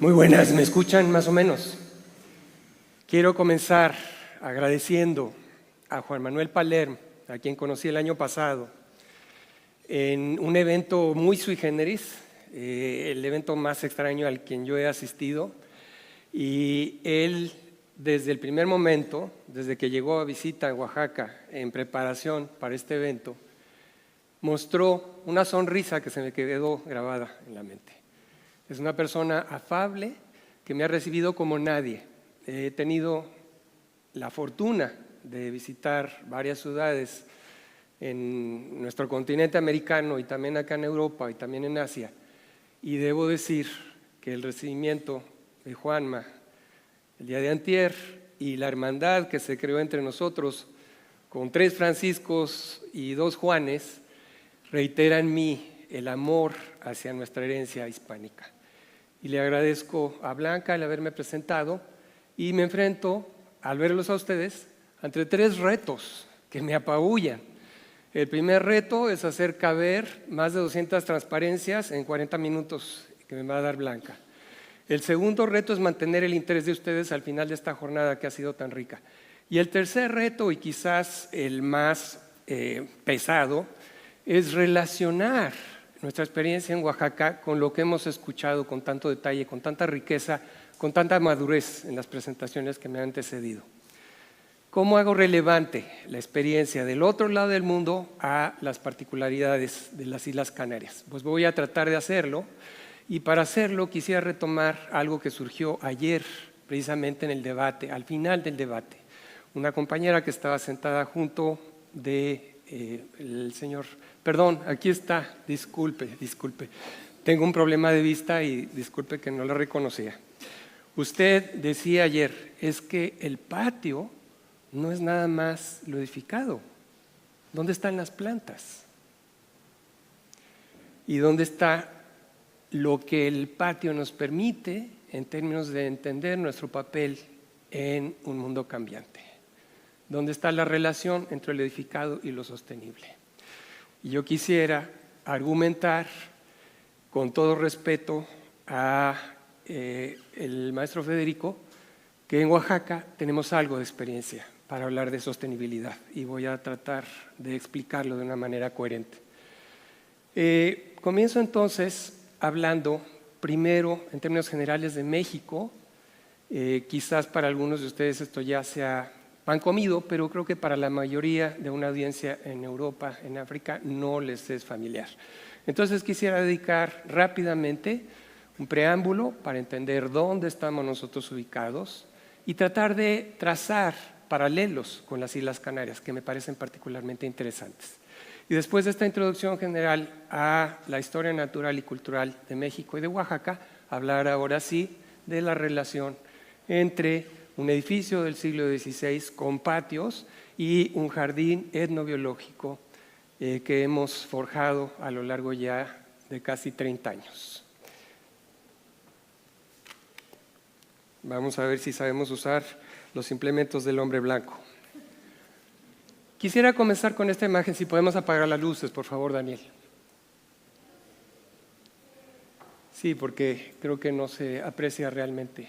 Muy buenas, ¿me escuchan más o menos? Quiero comenzar agradeciendo a Juan Manuel Palermo, a quien conocí el año pasado, en un evento muy sui generis, el evento más extraño al que yo he asistido, y él desde el primer momento, desde que llegó a visita a Oaxaca en preparación para este evento, mostró una sonrisa que se me quedó grabada en la mente. Es una persona afable que me ha recibido como nadie. He tenido la fortuna de visitar varias ciudades en nuestro continente americano y también acá en Europa y también en Asia. Y debo decir que el recibimiento de Juanma el día de antier y la hermandad que se creó entre nosotros con 3 Franciscos y 2 Juanes reitera en mí el amor hacia nuestra herencia hispánica. Y le agradezco a Blanca el haberme presentado y me enfrento, al verlos a ustedes, ante 3 retos que me apabullan. El primer reto es hacer caber más de 200 transparencias en 40 minutos que me va a dar Blanca. El segundo reto es mantener el interés de ustedes al final de esta jornada que ha sido tan rica. Y el tercer reto, y quizás el más pesado, es relacionar nuestra experiencia en Oaxaca con lo que hemos escuchado con tanto detalle, con tanta riqueza, con tanta madurez en las presentaciones que me han antecedido. ¿Cómo hago relevante la experiencia del otro lado del mundo a las particularidades de las Islas Canarias? Pues voy a tratar de hacerlo, y para hacerlo quisiera retomar algo que surgió ayer, precisamente en el debate, al final del debate. Una compañera que estaba sentada junto de el señor, perdón, aquí está, disculpe, tengo un problema de vista y disculpe que no lo reconocía. Usted decía ayer, es que el patio no es nada más lo edificado. ¿Dónde están las plantas? ¿Y dónde está lo que el patio nos permite en términos de entender nuestro papel en un mundo cambiante? ¿Dónde está la relación entre lo edificado y lo sostenible? Y yo quisiera argumentar, con todo respeto a el maestro Federico, que en Oaxaca tenemos algo de experiencia para hablar de sostenibilidad y voy a tratar de explicarlo de una manera coherente. Comienzo entonces hablando primero en términos generales de México. Quizás para algunos de ustedes esto ya sea pan comido, pero creo que para la mayoría de una audiencia en Europa, en África, no les es familiar. Entonces quisiera dedicar rápidamente un preámbulo para entender dónde estamos nosotros ubicados y tratar de trazar paralelos con las Islas Canarias, que me parecen particularmente interesantes. Y después de esta introducción general a la historia natural y cultural de México y de Oaxaca, hablar ahora sí de la relación entre un edificio del siglo XVI con patios y un jardín etnobiológico que hemos forjado a lo largo ya de casi 30 años. Vamos a ver si sabemos usar los implementos del hombre blanco. Quisiera comenzar con esta imagen, si podemos apagar las luces, por favor, Daniel. Sí, porque creo que no se aprecia realmente.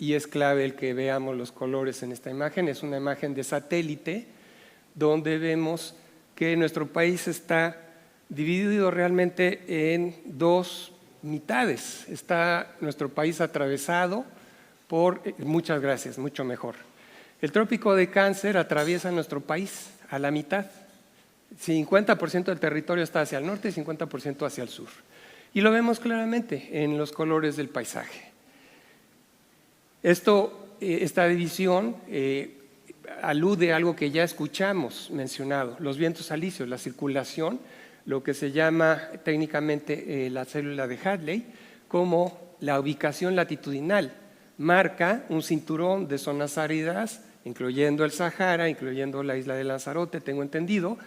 Y es clave el que veamos los colores en esta imagen. Es una imagen de satélite donde vemos que nuestro país está dividido realmente en 2 mitades. Está nuestro país atravesado por, muchas gracias, mucho mejor. El trópico de Cáncer atraviesa nuestro país a la mitad. 50% del territorio está hacia el norte y 50% hacia el sur. Y lo vemos claramente en los colores del paisaje. Esta división alude a algo que ya escuchamos mencionado, los vientos alisios, la circulación, lo que se llama técnicamente la célula de Hadley, como la ubicación latitudinal. Marca un cinturón de zonas áridas, incluyendo el Sahara, incluyendo la isla de Lanzarote, tengo entendido,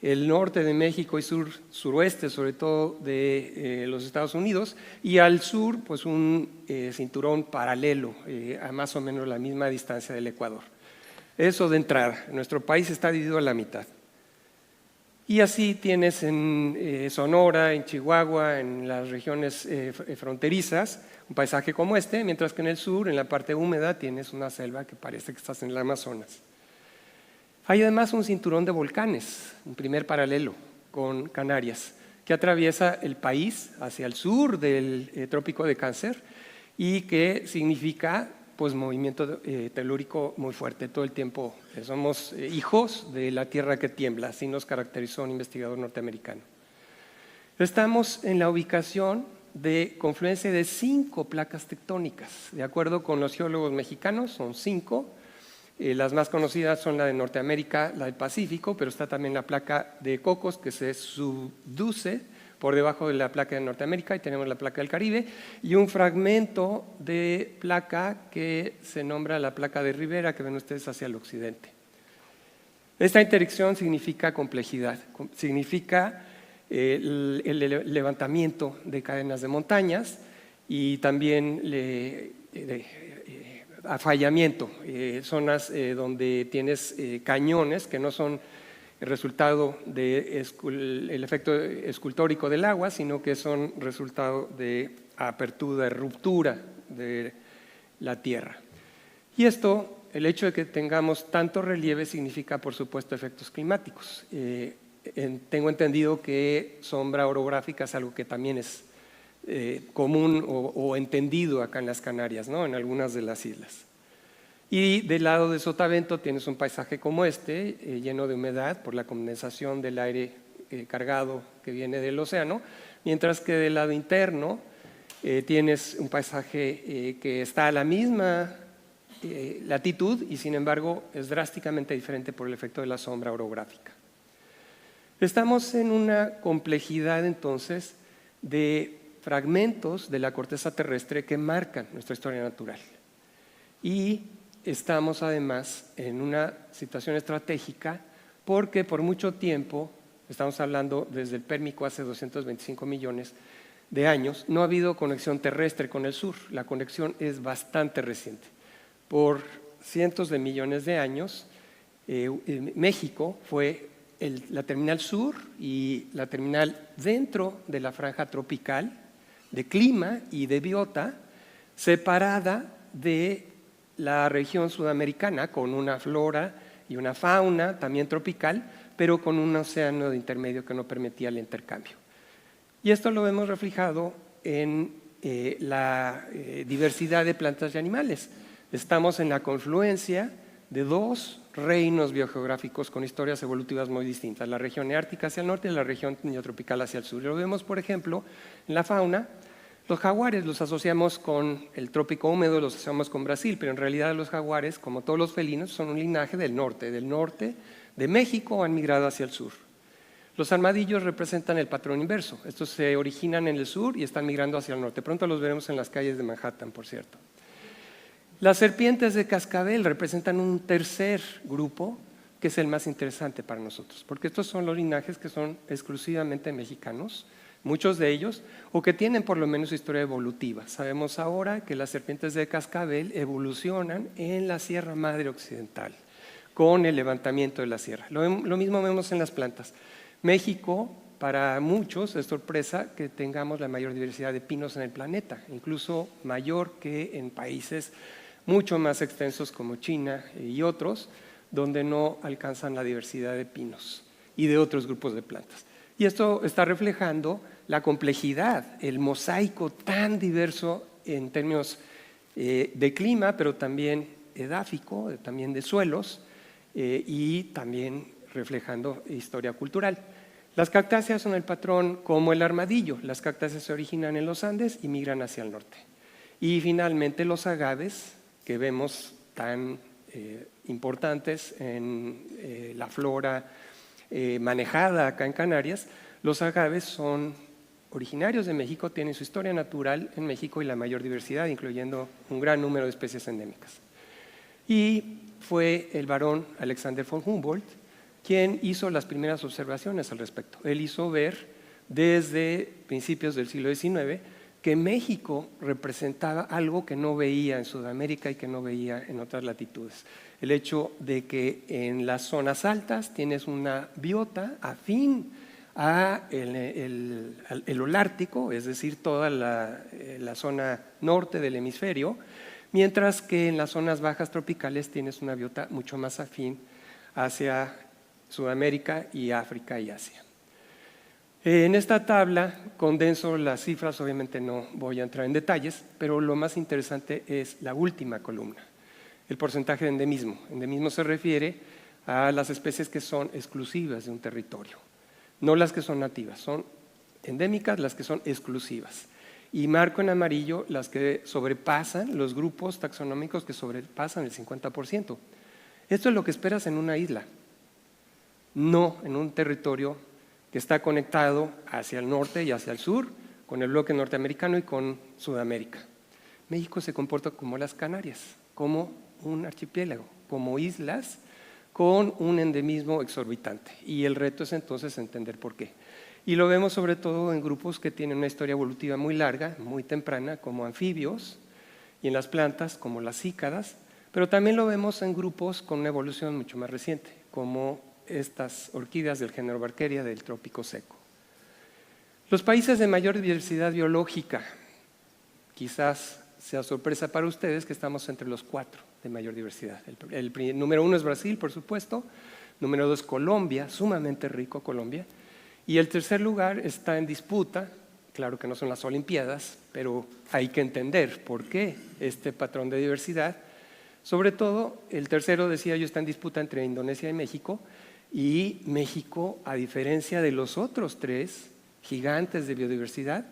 el norte de México y suroeste, sobre todo de los Estados Unidos, y al sur, pues un cinturón paralelo a más o menos la misma distancia del Ecuador. Eso de entrada, nuestro país está dividido a la mitad. Y así tienes en Sonora, en Chihuahua, en las regiones fronterizas, un paisaje como este, mientras que en el sur, en la parte húmeda, tienes una selva que parece que estás en el Amazonas. Hay además un cinturón de volcanes, un primer paralelo con Canarias, que atraviesa el país hacia el sur del trópico de Cáncer y que significa pues movimiento telúrico muy fuerte todo el tiempo. Somos hijos de la tierra que tiembla, así nos caracterizó un investigador norteamericano. Estamos en la ubicación de confluencia de 5 placas tectónicas. De acuerdo con los geólogos mexicanos, son 5. Las más conocidas son la de Norteamérica, la del Pacífico, pero está también la placa de Cocos, que se subduce por debajo de la placa de Norteamérica, y tenemos la placa del Caribe, y un fragmento de placa que se nombra la placa de Rivera, que ven ustedes hacia el occidente. Esta interacción significa complejidad, significa el levantamiento de cadenas de montañas y también afallamiento, zonas donde tienes cañones que no son el resultado del efecto escultórico del agua, sino que son resultado de apertura, de ruptura de la tierra. Y esto, el hecho de que tengamos tanto relieve, significa, por supuesto, efectos climáticos. Tengo entendido que sombra orográfica es algo que también es común o entendido acá en las Canarias, ¿no? En algunas de las islas. Y del lado de Sotavento tienes un paisaje como este, lleno de humedad por la condensación del aire cargado que viene del océano, mientras que del lado interno tienes un paisaje que está a la misma latitud y sin embargo es drásticamente diferente por el efecto de la sombra orográfica. Estamos en una complejidad entonces de fragmentos de la corteza terrestre que marcan nuestra historia natural. Y estamos además en una situación estratégica porque por mucho tiempo, estamos hablando desde el Pérmico hace 225 millones de años, no ha habido conexión terrestre con el sur. La conexión es bastante reciente. Por cientos de millones de años, México fue la terminal sur y la terminal dentro de la franja tropical de clima y de biota, separada de la región sudamericana con una flora y una fauna también tropical, pero con un océano de intermedio que no permitía el intercambio. Y esto lo vemos reflejado en la diversidad de plantas y animales. Estamos en la confluencia de 2 reinos biogeográficos con historias evolutivas muy distintas, la región neártica hacia el norte y la región neotropical hacia el sur. Lo vemos, por ejemplo, en la fauna. Los jaguares los asociamos con el trópico húmedo, los asociamos con Brasil, pero en realidad los jaguares, como todos los felinos, son un linaje del norte de México, han migrado hacia el sur. Los armadillos representan el patrón inverso. Estos se originan en el sur y están migrando hacia el norte. Pronto los veremos en las calles de Manhattan, por cierto. Las serpientes de cascabel representan un tercer grupo, que es el más interesante para nosotros, porque estos son los linajes que son exclusivamente mexicanos, muchos de ellos, o que tienen por lo menos historia evolutiva. Sabemos ahora que las serpientes de cascabel evolucionan en la Sierra Madre Occidental, con el levantamiento de la sierra. Lo mismo vemos en las plantas. México, para muchos, es sorpresa que tengamos la mayor diversidad de pinos en el planeta, incluso mayor que en países mucho más extensos como China y otros, donde no alcanzan la diversidad de pinos y de otros grupos de plantas. Y esto está reflejando la complejidad, el mosaico tan diverso en términos de clima, pero también edáfico, también de suelos, y también reflejando historia cultural. Las cactáceas son el patrón como el armadillo. Las cactáceas se originan en los Andes y migran hacia el norte. Y finalmente los agaves, que vemos tan importantes en la flora manejada acá en Canarias. Los agaves son originarios de México, tienen su historia natural en México y la mayor diversidad, incluyendo un gran número de especies endémicas. Y fue el barón Alexander von Humboldt quien hizo las primeras observaciones al respecto. Él hizo ver desde principios del siglo XIX que México representaba algo que no veía en Sudamérica y que no veía en otras latitudes. El hecho de que en las zonas altas tienes una biota afín a el holártico, es decir, toda la zona norte del hemisferio, mientras que en las zonas bajas tropicales tienes una biota mucho más afín hacia Sudamérica y África y Asia. En esta tabla condenso las cifras, obviamente no voy a entrar en detalles, pero lo más interesante es la última columna, el porcentaje de endemismo. Endemismo se refiere a las especies que son exclusivas de un territorio, no las que son nativas, son endémicas las que son exclusivas. Y marco en amarillo las que sobrepasan, los grupos taxonómicos que sobrepasan el 50%. Esto es lo que esperas en una isla, no en un territorio que está conectado hacia el norte y hacia el sur, con el bloque norteamericano y con Sudamérica. México se comporta como las Canarias, como un archipiélago, como islas con un endemismo exorbitante. Y el reto es entonces entender por qué. Y lo vemos sobre todo en grupos que tienen una historia evolutiva muy larga, muy temprana, como anfibios, y en las plantas, como las cícadas, pero también lo vemos en grupos con una evolución mucho más reciente, como estas orquídeas del género Barkeria del trópico seco. Los países de mayor diversidad biológica, quizás sea sorpresa para ustedes que estamos entre los 4 de mayor diversidad. El número 1 es Brasil, por supuesto, número 2 Colombia, sumamente rico Colombia, y el tercer lugar está en disputa, claro que no son las Olimpiadas, pero hay que entender por qué este patrón de diversidad. Sobre todo, el tercero, decía yo, está en disputa entre Indonesia y México, y México, a diferencia de los otros 3 gigantes de biodiversidad,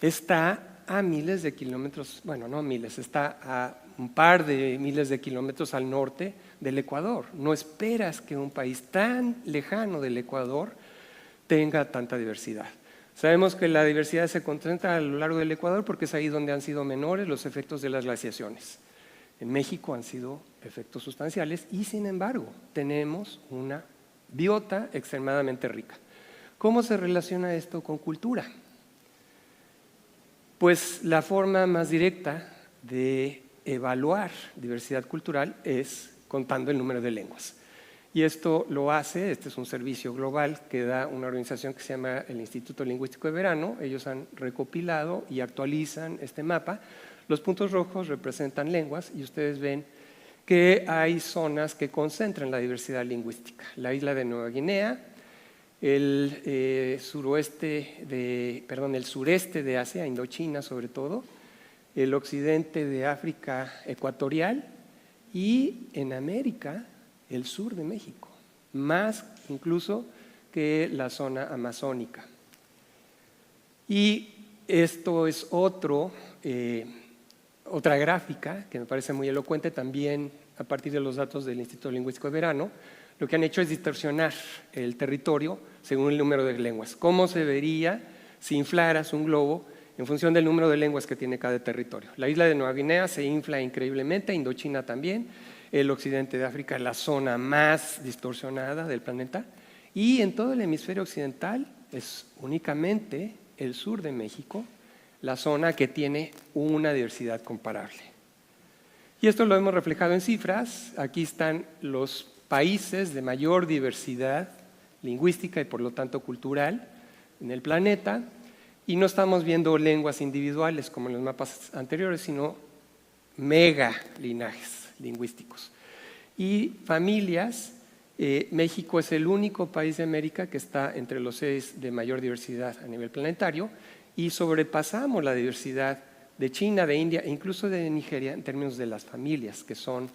está a miles de kilómetros, bueno, no miles, está a un par de miles de kilómetros al norte del Ecuador. No esperas que un país tan lejano del Ecuador tenga tanta diversidad. Sabemos que la diversidad se concentra a lo largo del Ecuador porque es ahí donde han sido menores los efectos de las glaciaciones. En México han sido efectos sustanciales y, sin embargo, tenemos una biota extremadamente rica. ¿Cómo se relaciona esto con cultura? Pues la forma más directa de evaluar diversidad cultural es contando el número de lenguas. Y esto lo hace, este es un servicio global que da una organización que se llama el Instituto Lingüístico de Verano. Ellos han recopilado y actualizan este mapa. Los puntos rojos representan lenguas y ustedes ven que hay zonas que concentran la diversidad lingüística. La isla de Nueva Guinea, el sureste de Asia, Indochina sobre todo, el occidente de África ecuatorial y en América el sur de México, más incluso que la zona amazónica. Y esto es otra gráfica que me parece muy elocuente también a partir de los datos del Instituto Lingüístico de Verano. Lo que han hecho es distorsionar el territorio según el número de lenguas. ¿Cómo se vería si inflaras un globo en función del número de lenguas que tiene cada territorio? La isla de Nueva Guinea se infla increíblemente, Indochina también, el occidente de África es la zona más distorsionada del planeta y en todo el hemisferio occidental es únicamente el sur de México la zona que tiene una diversidad comparable. Y esto lo hemos reflejado en cifras. Aquí están los países de mayor diversidad lingüística y por lo tanto cultural en el planeta, y no estamos viendo lenguas individuales como en los mapas anteriores, sino mega linajes lingüísticos. Y familias, México es el único país de América que está entre los 6 de mayor diversidad a nivel planetario y sobrepasamos la diversidad de China, de India e incluso de Nigeria en términos de las familias que son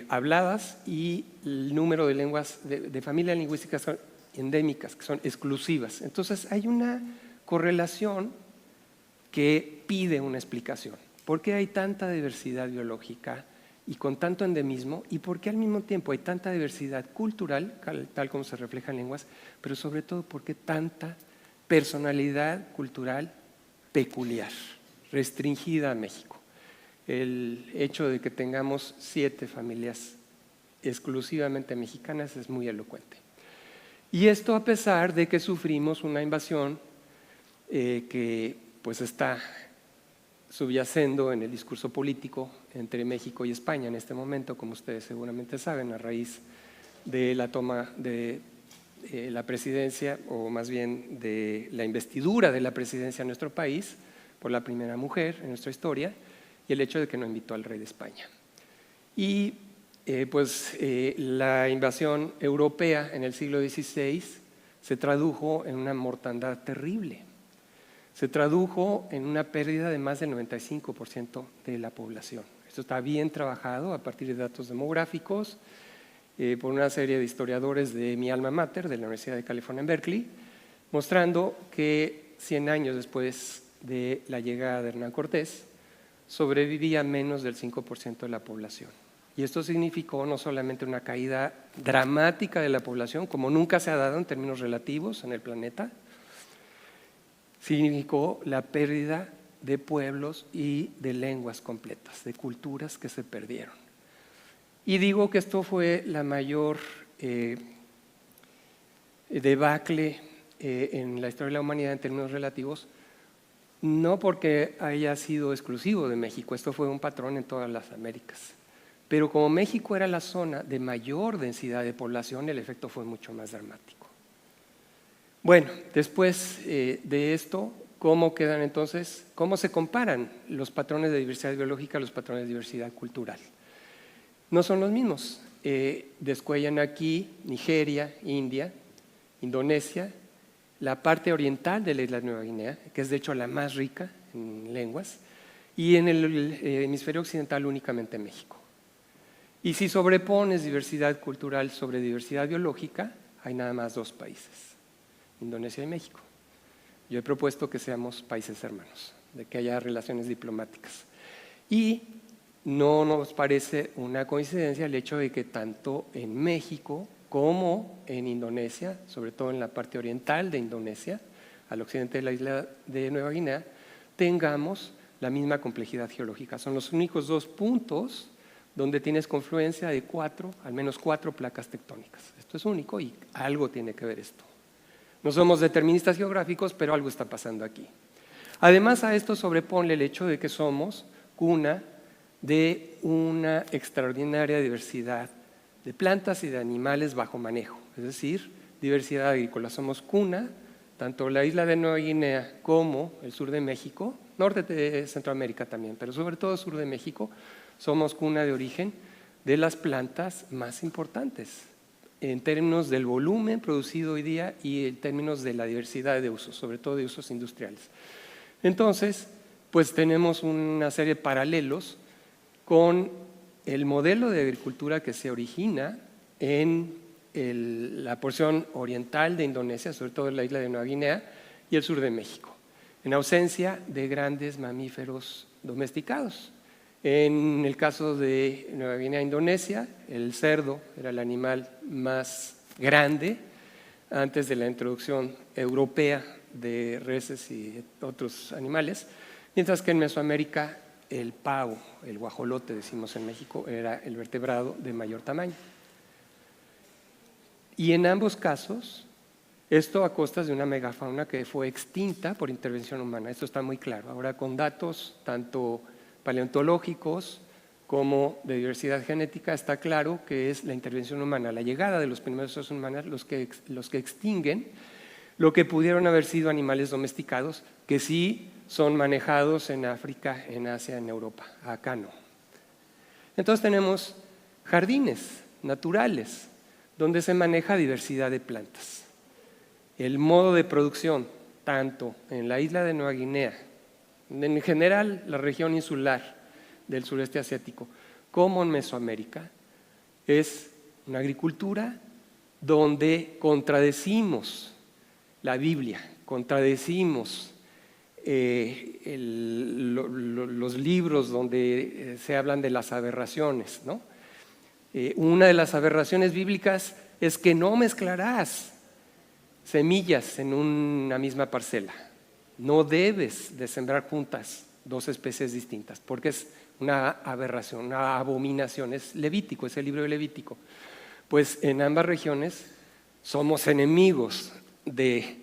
habladas y el número de lenguas de familias lingüísticas son endémicas, que son exclusivas. Entonces hay una correlación que pide una explicación. ¿Por qué hay tanta diversidad biológica y con tanto endemismo? ¿Y por qué al mismo tiempo hay tanta diversidad cultural, tal como se refleja en lenguas, pero sobre todo por qué tanta personalidad cultural peculiar, restringida a México? El hecho de que tengamos 7 familias exclusivamente mexicanas es muy elocuente. Y esto a pesar de que sufrimos una invasión que pues está subyacendo en el discurso político entre México y España en este momento, como ustedes seguramente saben, a raíz de la toma de la presidencia, o más bien de la investidura de la presidencia en nuestro país por la primera mujer en nuestra historia, y el hecho de que no invitó al rey de España. Y la invasión europea en el siglo XVI se tradujo en una mortandad terrible. Se tradujo en una pérdida de más del 95% de la población. Esto está bien trabajado a partir de datos demográficos por una serie de historiadores de mi alma mater, de la Universidad de California en Berkeley, mostrando que 100 años después de la llegada de Hernán Cortés, sobrevivía menos del 5% de la población. Y esto significó no solamente una caída dramática de la población, como nunca se ha dado en términos relativos en el planeta, significó la pérdida de pueblos y de lenguas completas, de culturas que se perdieron. Y digo que esto fue la mayor debacle en la historia de la humanidad en términos relativos, no porque haya sido exclusivo de México, esto fue un patrón en todas las Américas. Pero como México era la zona de mayor densidad de población, el efecto fue mucho más dramático. Bueno, después de esto, ¿cómo quedan entonces? ¿Cómo se comparan los patrones de diversidad biológica a los patrones de diversidad cultural? No son los mismos. Descuellan aquí Nigeria, India, Indonesia, la parte oriental de la isla de Nueva Guinea, que es de hecho la más rica en lenguas, y en el hemisferio occidental únicamente México. Y si sobrepones diversidad cultural sobre diversidad biológica, hay nada más 2 países, Indonesia y México. Yo he propuesto que seamos países hermanos, de que haya relaciones diplomáticas. Y no nos parece una coincidencia el hecho de que tanto en México como en Indonesia, sobre todo en la parte oriental de Indonesia, al occidente de la isla de Nueva Guinea, tengamos la misma complejidad geológica. Son los únicos 2 puntos donde tienes confluencia de al menos 4 placas tectónicas. Esto es único y algo tiene que ver esto. No somos deterministas geográficos, pero algo está pasando aquí. Además, a esto sobreponle el hecho de que somos cuna de una extraordinaria diversidad de plantas y de animales bajo manejo, es decir, diversidad agrícola. Somos cuna, tanto la isla de Nueva Guinea como el sur de México, norte de Centroamérica también, pero sobre todo sur de México, somos cuna de origen de las plantas más importantes en términos del volumen producido hoy día y en términos de la diversidad de usos, sobre todo de usos industriales. Entonces, pues tenemos una serie de paralelos con el modelo de agricultura que se origina en la porción oriental de Indonesia, sobre todo en la isla de Nueva Guinea y el sur de México, en ausencia de grandes mamíferos domesticados. En el caso de Nueva Guinea e Indonesia, el cerdo era el animal más grande antes de la introducción europea de reses y otros animales, mientras que en Mesoamérica el pavo, el guajolote decimos en México, era el vertebrado de mayor tamaño. Y en ambos casos, esto a costas de una megafauna que fue extinta por intervención humana. Esto está muy claro. Ahora, con datos tanto paleontológicos como de diversidad genética, está claro que es la intervención humana, la llegada de los primeros seres humanos los que extinguen lo que pudieron haber sido animales domesticados, que sí son manejados en África, en Asia, en Europa. Acá no. Entonces tenemos jardines naturales donde se maneja diversidad de plantas. El modo de producción, tanto en la isla de Nueva Guinea, en general la región insular del sureste asiático, como en Mesoamérica, es una agricultura donde contradecimos la Biblia, contradecimos los libros donde se hablan de las aberraciones, ¿no? Una de las aberraciones bíblicas es que no mezclarás semillas en una misma parcela. No debes de sembrar juntas 2 especies distintas, porque es una aberración, una abominación. Es Levítico, es el libro de Levítico. Pues en ambas regiones somos enemigos de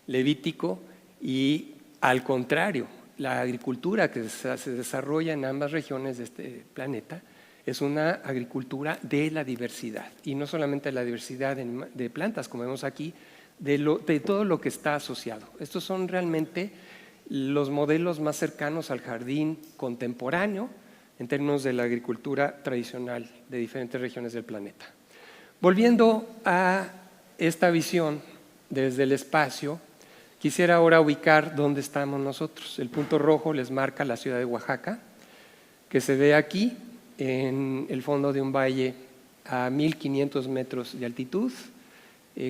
Levítico y Al contrario, la agricultura que se desarrolla en ambas regiones de este planeta es una agricultura de la diversidad, y no solamente la diversidad de plantas, como vemos aquí, de todo lo que está asociado. Estos son realmente los modelos más cercanos al jardín contemporáneo en términos de la agricultura tradicional de diferentes regiones del planeta. Volviendo a esta visión desde el espacio, quisiera ahora ubicar dónde estamos nosotros. El punto rojo les marca la ciudad de Oaxaca, que se ve aquí en el fondo de un valle a 1500 metros de altitud,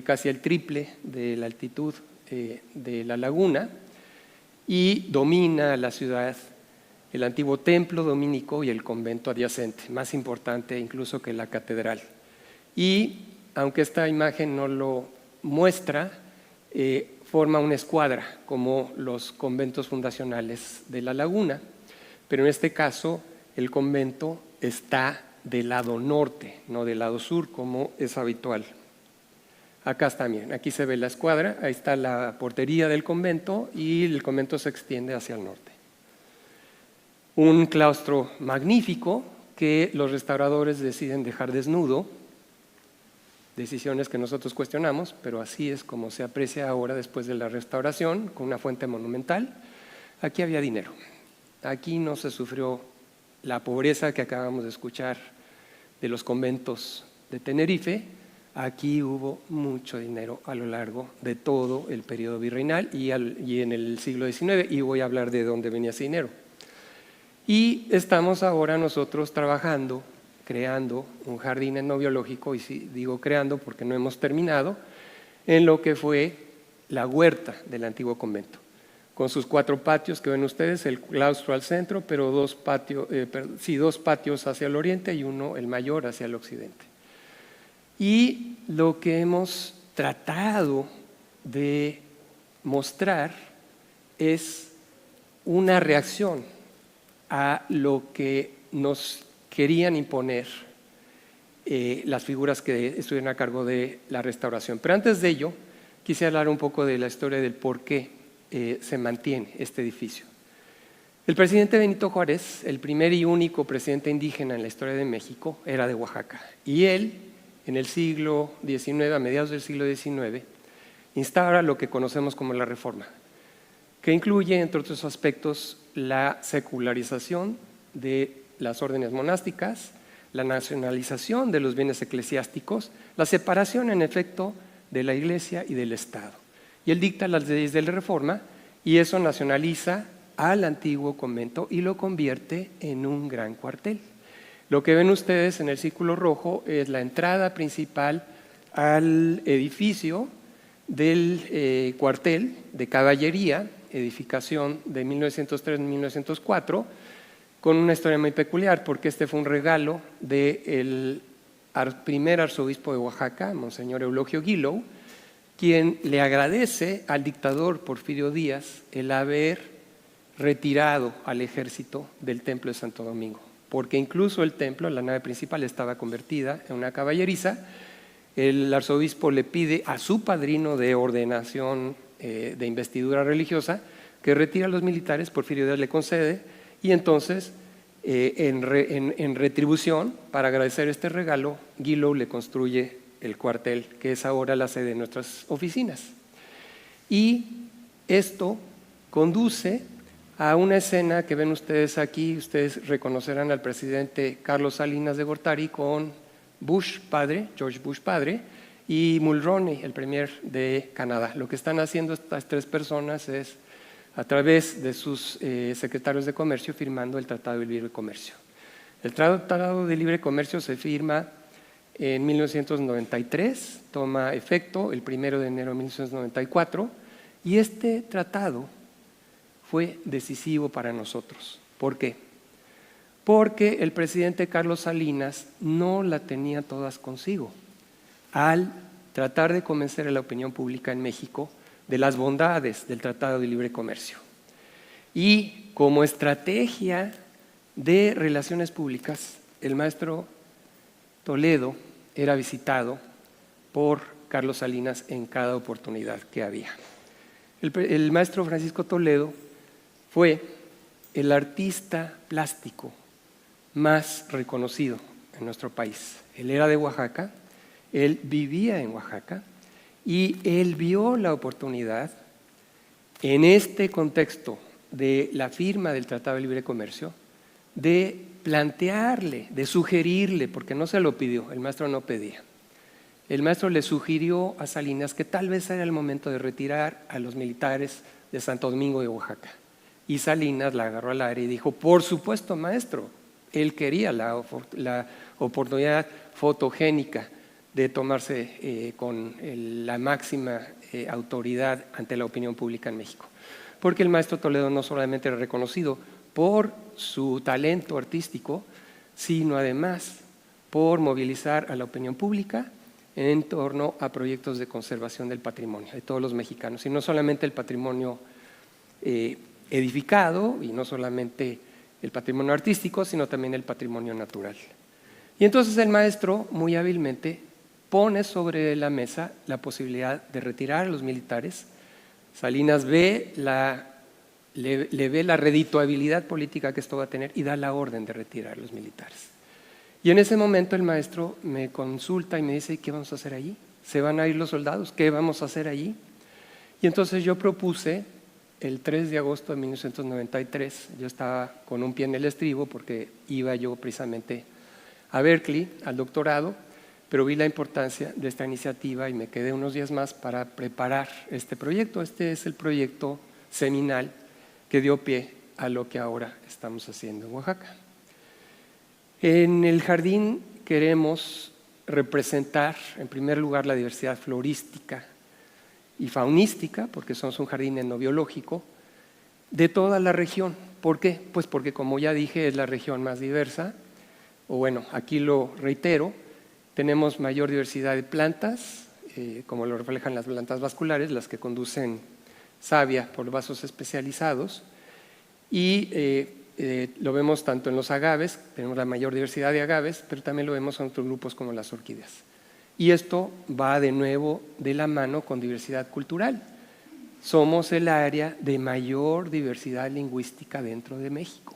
casi el triple de la altitud de la laguna, y domina la ciudad el antiguo templo dominico y el convento adyacente, más importante incluso que la catedral. Y aunque esta imagen no lo muestra, forma una escuadra como los conventos fundacionales de la laguna, pero en este caso el convento está del lado norte, no del lado sur como es habitual. Acá está, miren, aquí se ve la escuadra, ahí está la portería del convento y el convento se extiende hacia el norte. Un claustro magnífico que los restauradores deciden dejar desnudo, decisiones que nosotros cuestionamos, pero así es como se aprecia ahora después de la restauración, con una fuente monumental. Aquí había dinero, aquí no se sufrió la pobreza que acabamos de escuchar de los conventos de Tenerife. Aquí hubo mucho dinero a lo largo de todo el periodo virreinal y en el siglo XIX, y voy a hablar de dónde venía ese dinero. Y estamos ahora nosotros trabajando, creando un jardín etnobiológico, y sí, digo creando porque no hemos terminado, en lo que fue la huerta del antiguo convento, con sus 4 patios que ven ustedes, el claustro al centro, pero 2 patios hacia el oriente y uno, el mayor, hacia el occidente. Y lo que hemos tratado de mostrar es una reacción a lo que nos querían imponer las figuras que estuvieron a cargo de la restauración. Pero antes de ello, quisiera hablar un poco de la historia del por qué se mantiene este edificio. El presidente Benito Juárez, el primer y único presidente indígena en la historia de México, era de Oaxaca. Y él, en el siglo XIX, a mediados del siglo XIX, instaura lo que conocemos como la Reforma, que incluye, entre otros aspectos, la secularización de las órdenes monásticas, la nacionalización de los bienes eclesiásticos, la separación, en efecto, de la Iglesia y del Estado. Y él dicta las leyes de la Reforma, y eso nacionaliza al antiguo convento y lo convierte en un gran cuartel. Lo que ven ustedes en el círculo rojo es la entrada principal al edificio del cuartel de caballería, edificación de 1903-1904, con una historia muy peculiar, porque este fue un regalo del primer arzobispo de Oaxaca, Monseñor Eulogio Guilou, quien le agradece al dictador Porfirio Díaz el haber retirado al ejército del templo de Santo Domingo, porque incluso el templo, la nave principal, estaba convertida en una caballeriza. El arzobispo le pide a su padrino de ordenación de investidura religiosa que retire a los militares. Porfirio Díaz le concede, y entonces en retribución, para agradecer este regalo, Guilou le construye el cuartel, que es ahora la sede de nuestras oficinas. Y esto conduce a una escena que ven ustedes aquí. Ustedes reconocerán al presidente Carlos Salinas de Gortari con Bush padre, George Bush padre, y Mulroney, el premier de Canadá. Lo que están haciendo estas 3 personas es, a través de sus secretarios de comercio, firmando el Tratado de Libre Comercio. El Tratado de Libre Comercio se firma en 1993, toma efecto el 1 de enero de 1994, y este tratado fue decisivo para nosotros. ¿Por qué? Porque el presidente Carlos Salinas no la tenía todas consigo al tratar de convencer a la opinión pública en México de las bondades del Tratado de Libre Comercio. Y como estrategia de relaciones públicas, el maestro Toledo era visitado por Carlos Salinas en cada oportunidad que había. El maestro Francisco Toledo fue el artista plástico más reconocido en nuestro país. Él era de Oaxaca, él vivía en Oaxaca y él vio la oportunidad en este contexto de la firma del Tratado de Libre Comercio de plantearle, de sugerirle, porque no se lo pidió, el maestro no pedía. El maestro le sugirió a Salinas que tal vez era el momento de retirar a los militares de Santo Domingo de Oaxaca. Y Salinas la agarró al aire y dijo, por supuesto, maestro. Él quería la oportunidad fotogénica de tomarse con la máxima autoridad ante la opinión pública en México. Porque el maestro Toledo no solamente era reconocido por su talento artístico, sino además por movilizar a la opinión pública en torno a proyectos de conservación del patrimonio de todos los mexicanos, y no solamente el patrimonio edificado, y no solamente el patrimonio artístico, sino también el patrimonio natural. Y entonces el maestro, muy hábilmente, pone sobre la mesa la posibilidad de retirar a los militares. Salinas le ve la redituabilidad política que esto va a tener y da la orden de retirar a los militares. Y en ese momento el maestro me consulta y me dice, ¿qué vamos a hacer allí? ¿Se van a ir los soldados? ¿Qué vamos a hacer allí? Y entonces yo propuse, el 3 de agosto de 1993, yo estaba con un pie en el estribo porque iba yo precisamente a Berkeley, al doctorado, pero vi la importancia de esta iniciativa y me quedé unos días más para preparar este proyecto. Este es el proyecto seminal que dio pie a lo que ahora estamos haciendo en Oaxaca. En el jardín queremos representar, en primer lugar, la diversidad florística y faunística, porque somos un jardín etnobiológico, de toda la región. ¿Por qué? Pues porque, como ya dije, es la región más diversa, o bueno, aquí lo reitero, tenemos mayor diversidad de plantas, como lo reflejan las plantas vasculares, las que conducen savia por vasos especializados, y lo vemos tanto en los agaves, tenemos la mayor diversidad de agaves, pero también lo vemos en otros grupos como las orquídeas. Y esto va de nuevo de la mano con diversidad cultural. Somos el área de mayor diversidad lingüística dentro de México.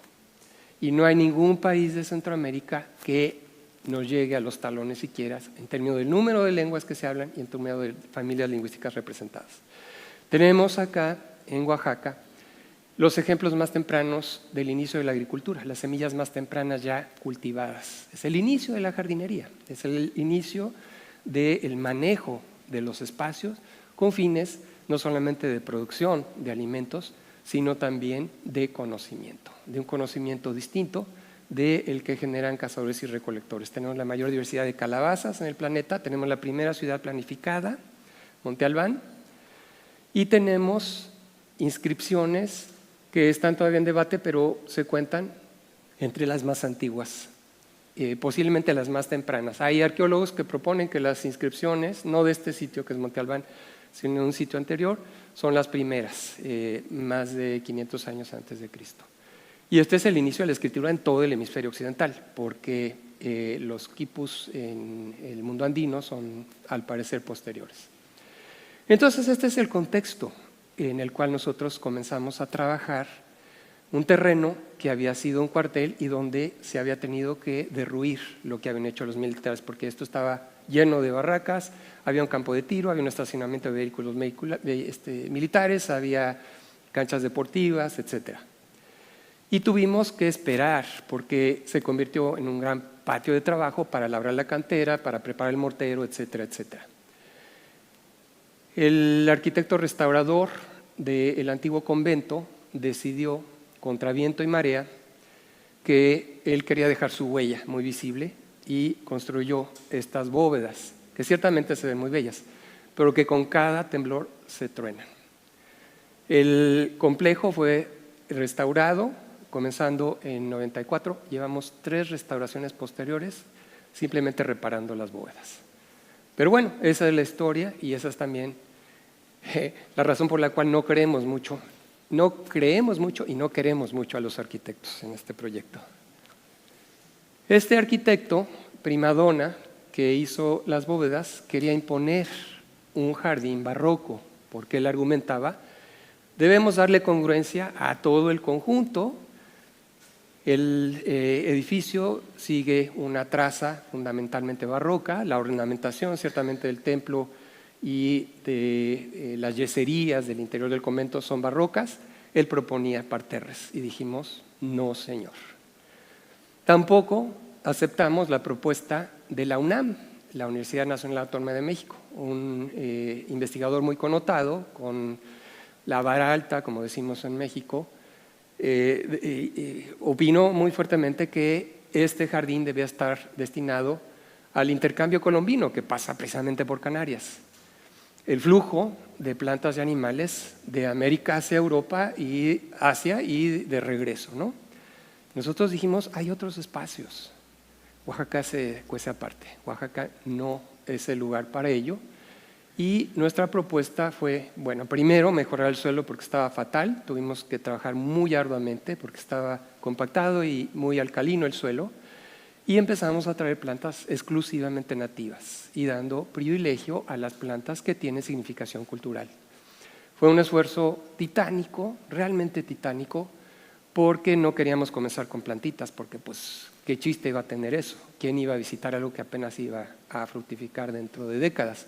Y no hay ningún país de Centroamérica que nos llegue a los talones siquiera en términos del número de lenguas que se hablan y en términos de familias lingüísticas representadas. Tenemos acá, en Oaxaca, los ejemplos más tempranos del inicio de la agricultura, las semillas más tempranas ya cultivadas. Es el inicio de la jardinería, es el inicio del manejo de los espacios con fines no solamente de producción de alimentos, sino también de conocimiento, de un conocimiento distinto del que generan cazadores y recolectores. Tenemos la mayor diversidad de calabazas en el planeta, tenemos la primera ciudad planificada, Monte Albán, y tenemos inscripciones que están todavía en debate, pero se cuentan entre las más antiguas, posiblemente las más tempranas. Hay arqueólogos que proponen que las inscripciones, no de este sitio que es Monte Albán, sino de un sitio anterior, son las primeras, más de 500 años antes de Cristo. Y este es el inicio de la escritura en todo el hemisferio occidental, porque los quipus en el mundo andino son, al parecer, posteriores. Entonces, este es el contexto en el cual nosotros comenzamos a trabajar un terreno que había sido un cuartel y donde se había tenido que derruir lo que habían hecho los militares, porque esto estaba lleno de barracas, había un campo de tiro, había un estacionamiento de vehículos militares, había canchas deportivas, etc. Y tuvimos que esperar porque se convirtió en un gran patio de trabajo para labrar la cantera, para preparar el mortero, etcétera, etcétera. El arquitecto restaurador del antiguo convento decidió, contra viento y marea, que él quería dejar su huella muy visible y construyó estas bóvedas, que ciertamente se ven muy bellas, pero que con cada temblor se truenan. El complejo fue restaurado, comenzando en 94, llevamos 3 restauraciones posteriores, simplemente reparando las bóvedas. Pero bueno, esa es la historia y esa es también la razón por la cual no creemos mucho y no queremos mucho a los arquitectos en este proyecto. Este arquitecto, prima donna, que hizo las bóvedas, quería imponer un jardín barroco, porque él argumentaba Debemos darle congruencia a todo el conjunto. El edificio sigue una traza fundamentalmente barroca, la ornamentación ciertamente del templo y de las yeserías del interior del convento son barrocas. Él proponía parterres y dijimos, no señor. Tampoco aceptamos la propuesta de la UNAM, la Universidad Nacional Autónoma de México, un investigador muy connotado, con la vara alta, como decimos en México, opinó muy fuertemente que este jardín debía estar destinado al intercambio colombino que pasa precisamente por Canarias. El flujo de plantas y animales de América hacia Europa y Asia y de regreso, ¿no? Nosotros dijimos, hay otros espacios. Oaxaca se cuece aparte. Oaxaca no es el lugar para ello. Y nuestra propuesta fue, bueno, primero mejorar el suelo porque estaba fatal. Tuvimos que trabajar muy arduamente porque estaba compactado y muy alcalino el suelo. Y empezamos a traer plantas exclusivamente nativas y dando privilegio a las plantas que tienen significación cultural. Fue un esfuerzo titánico, realmente titánico, porque no queríamos comenzar con plantitas, porque pues qué chiste iba a tener eso, quién iba a visitar algo que apenas iba a fructificar dentro de décadas.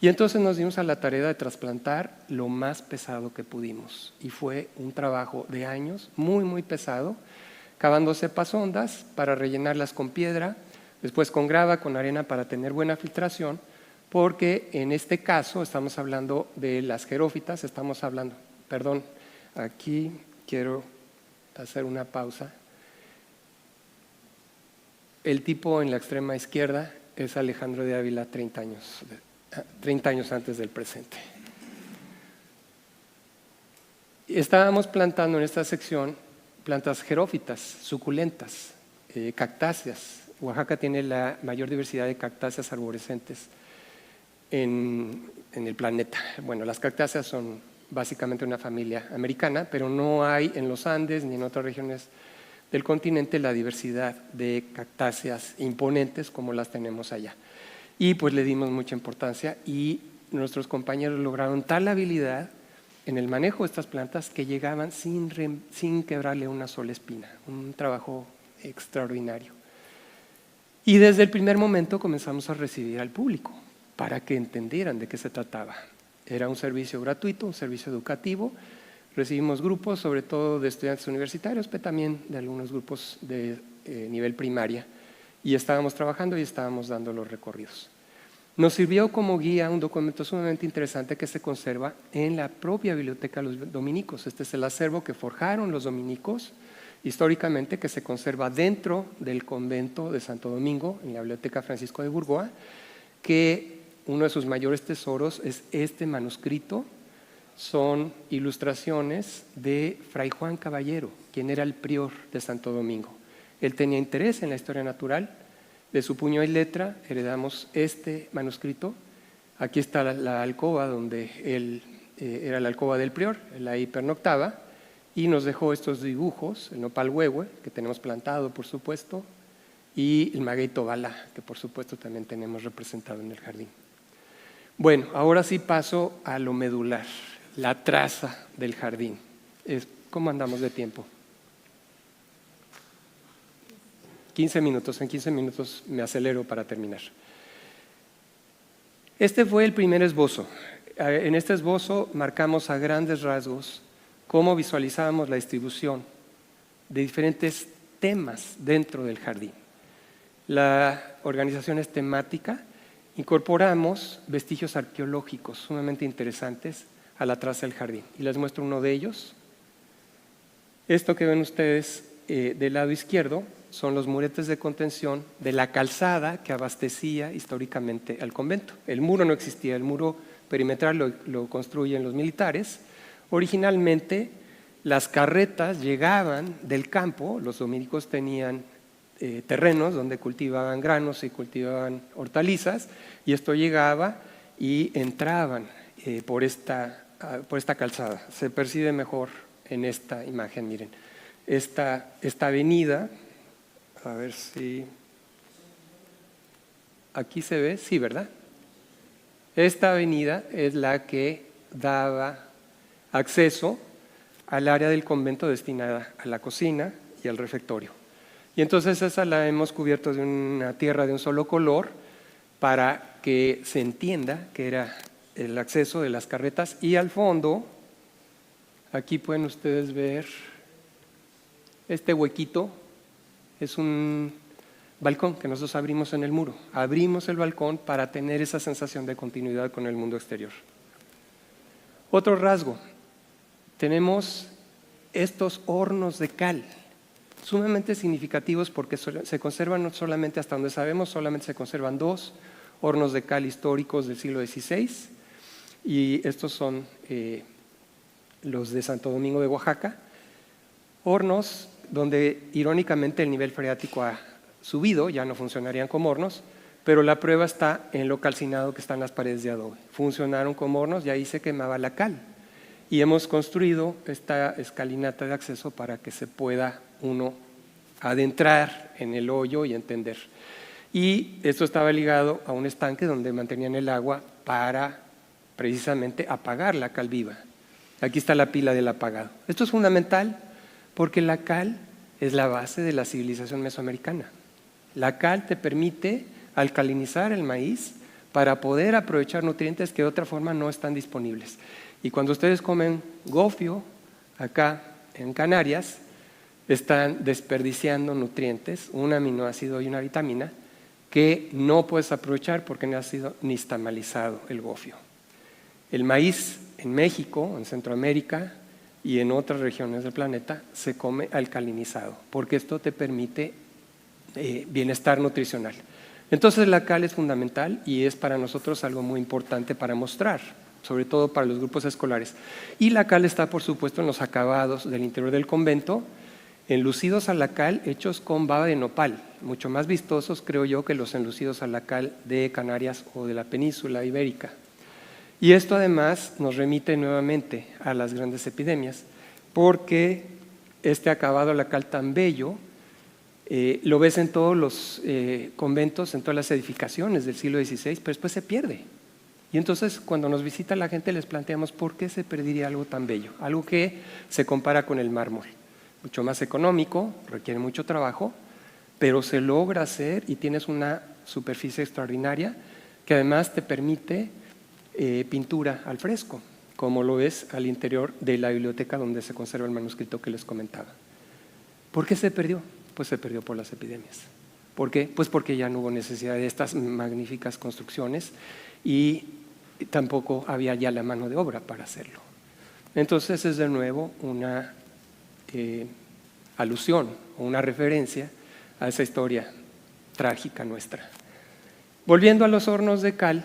Y entonces nos dimos a la tarea de trasplantar lo más pesado que pudimos y fue un trabajo de años, muy muy pesado, cavando cepas hondas para rellenarlas con piedra, después con grava, con arena para tener buena filtración, porque en este caso estamos hablando de las jerófitas, perdón, aquí quiero hacer una pausa. El tipo en la extrema izquierda es Alejandro de Ávila, 30 años antes del presente. Estábamos plantando en esta sección plantas jerófitas, suculentas, cactáceas. Oaxaca tiene la mayor diversidad de cactáceas arborescentes en el planeta. Bueno, las cactáceas son básicamente una familia americana, pero no hay en los Andes ni en otras regiones del continente la diversidad de cactáceas imponentes como las tenemos allá. Y pues le dimos mucha importancia y nuestros compañeros lograron tal habilidad en el manejo de estas plantas que llegaban sin quebrarle una sola espina. Un trabajo extraordinario. Y desde el primer momento comenzamos a recibir al público para que entendieran de qué se trataba. Era un servicio gratuito, un servicio educativo. Recibimos grupos, sobre todo de estudiantes universitarios, pero también de algunos grupos de nivel primaria. Y estábamos trabajando y estábamos dando los recorridos. Nos sirvió como guía un documento sumamente interesante que se conserva en la propia biblioteca de los dominicos. Este es el acervo que forjaron los dominicos históricamente, que se conserva dentro del convento de Santo Domingo, en la biblioteca Francisco de Burgoa, que uno de sus mayores tesoros es este manuscrito. Son ilustraciones de Fray Juan Caballero, quien era el prior de Santo Domingo. Él tenía interés en la historia natural. De su puño y letra heredamos este manuscrito. Aquí está la alcoba donde él era la alcoba del prior, él ahí pernoctaba, y nos dejó estos dibujos, el nopal huehue, que tenemos plantado por supuesto, y el maguey tobala, que por supuesto también tenemos representado en el jardín. Bueno, ahora sí paso a lo medular, la traza del jardín. ¿Cómo andamos de tiempo? 15 minutos, en 15 minutos me acelero para terminar. Este fue el primer esbozo. En este esbozo marcamos a grandes rasgos cómo visualizábamos la distribución de diferentes temas dentro del jardín. La organización es temática, incorporamos vestigios arqueológicos sumamente interesantes a la traza del jardín. Y les muestro uno de ellos. Esto que ven ustedes del lado izquierdo son los muretes de contención de la calzada que abastecía históricamente al convento. El muro no existía, el muro perimetral lo construyen los militares. Originalmente las carretas llegaban del campo, los dominicos tenían terrenos donde cultivaban granos y cultivaban hortalizas, y esto llegaba y entraban por esta calzada. Se percibe mejor en esta imagen, miren. Esta avenida, a ver si aquí se ve, sí, ¿verdad? Esta avenida es la que daba acceso al área del convento destinada a la cocina y al refectorio. Y entonces esa la hemos cubierto de una tierra de un solo color para que se entienda que era el acceso de las carretas. Y al fondo, aquí pueden ustedes ver este huequito, es un balcón que nosotros abrimos en el muro. Abrimos el balcón para tener esa sensación de continuidad con el mundo exterior. Otro rasgo, tenemos estos hornos de cal, sumamente significativos porque se conservan no solamente, hasta donde sabemos, solamente se conservan 2 hornos de cal históricos del siglo XVI, y estos son los de Santo Domingo de Oaxaca, hornos donde irónicamente el nivel freático ha subido, ya no funcionarían como hornos, pero la prueba está en lo calcinado que están las paredes de adobe. Funcionaron como hornos y ahí se quemaba la cal. Y hemos construido esta escalinata de acceso para que se pueda uno adentrar en el hoyo y entender. Y esto estaba ligado a un estanque donde mantenían el agua para precisamente apagar la cal viva. Aquí está la pila del apagado. Esto es fundamental porque la cal es la base de la civilización mesoamericana. La cal te permite alcalinizar el maíz para poder aprovechar nutrientes que de otra forma no están disponibles. Y cuando ustedes comen gofio acá en Canarias, están desperdiciando nutrientes, un aminoácido y una vitamina, que no puedes aprovechar porque no ha sido nixtamalizado el gofio. El maíz en México, en Centroamérica y en otras regiones del planeta se come alcalinizado, porque esto te permite bienestar nutricional. Entonces la cal es fundamental y es para nosotros algo muy importante para mostrar, sobre todo para los grupos escolares. Y la cal está, por supuesto, en los acabados del interior del convento, enlucidos a la cal hechos con baba de nopal, mucho más vistosos, creo yo, que los enlucidos a la cal de Canarias o de la península ibérica. Y esto además nos remite nuevamente a las grandes epidemias, porque este acabado a la cal tan bello lo ves en todos los conventos, en todas las edificaciones del siglo XVI, pero después se pierde. Y entonces cuando nos visita la gente les planteamos por qué se perdería algo tan bello, algo que se compara con el mármol. Mucho más económico, requiere mucho trabajo, pero se logra hacer y tienes una superficie extraordinaria que además te permite pintura al fresco, como lo es al interior de la biblioteca donde se conserva el manuscrito que les comentaba. ¿Por qué se perdió? Pues se perdió por las epidemias. ¿Por qué? Pues porque ya no hubo necesidad de estas magníficas construcciones y tampoco había ya la mano de obra para hacerlo. Entonces es de nuevo una alusión o una referencia a esa historia trágica nuestra. Volviendo a los hornos de cal,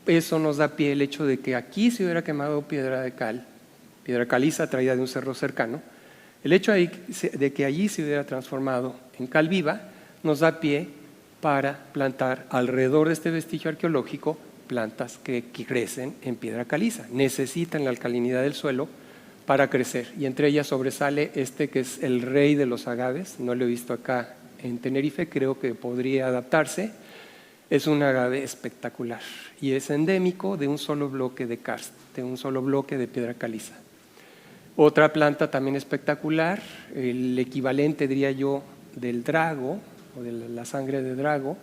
eso nos da pie el hecho de que aquí se hubiera quemado piedra de cal, piedra caliza traída de un cerro cercano. El hecho de que allí se hubiera transformado en cal viva nos da pie para plantar alrededor de este vestigio arqueológico plantas que crecen en piedra caliza. Necesitan la alcalinidad del suelo para crecer y entre ellas sobresale este que es el rey de los agaves. No lo he visto acá en Tenerife, creo que podría adaptarse. Es un agave espectacular y es endémico de un solo bloque de karst, de un solo bloque de piedra caliza. Otra planta también espectacular, el equivalente, diría yo, del drago o de la sangre de drago,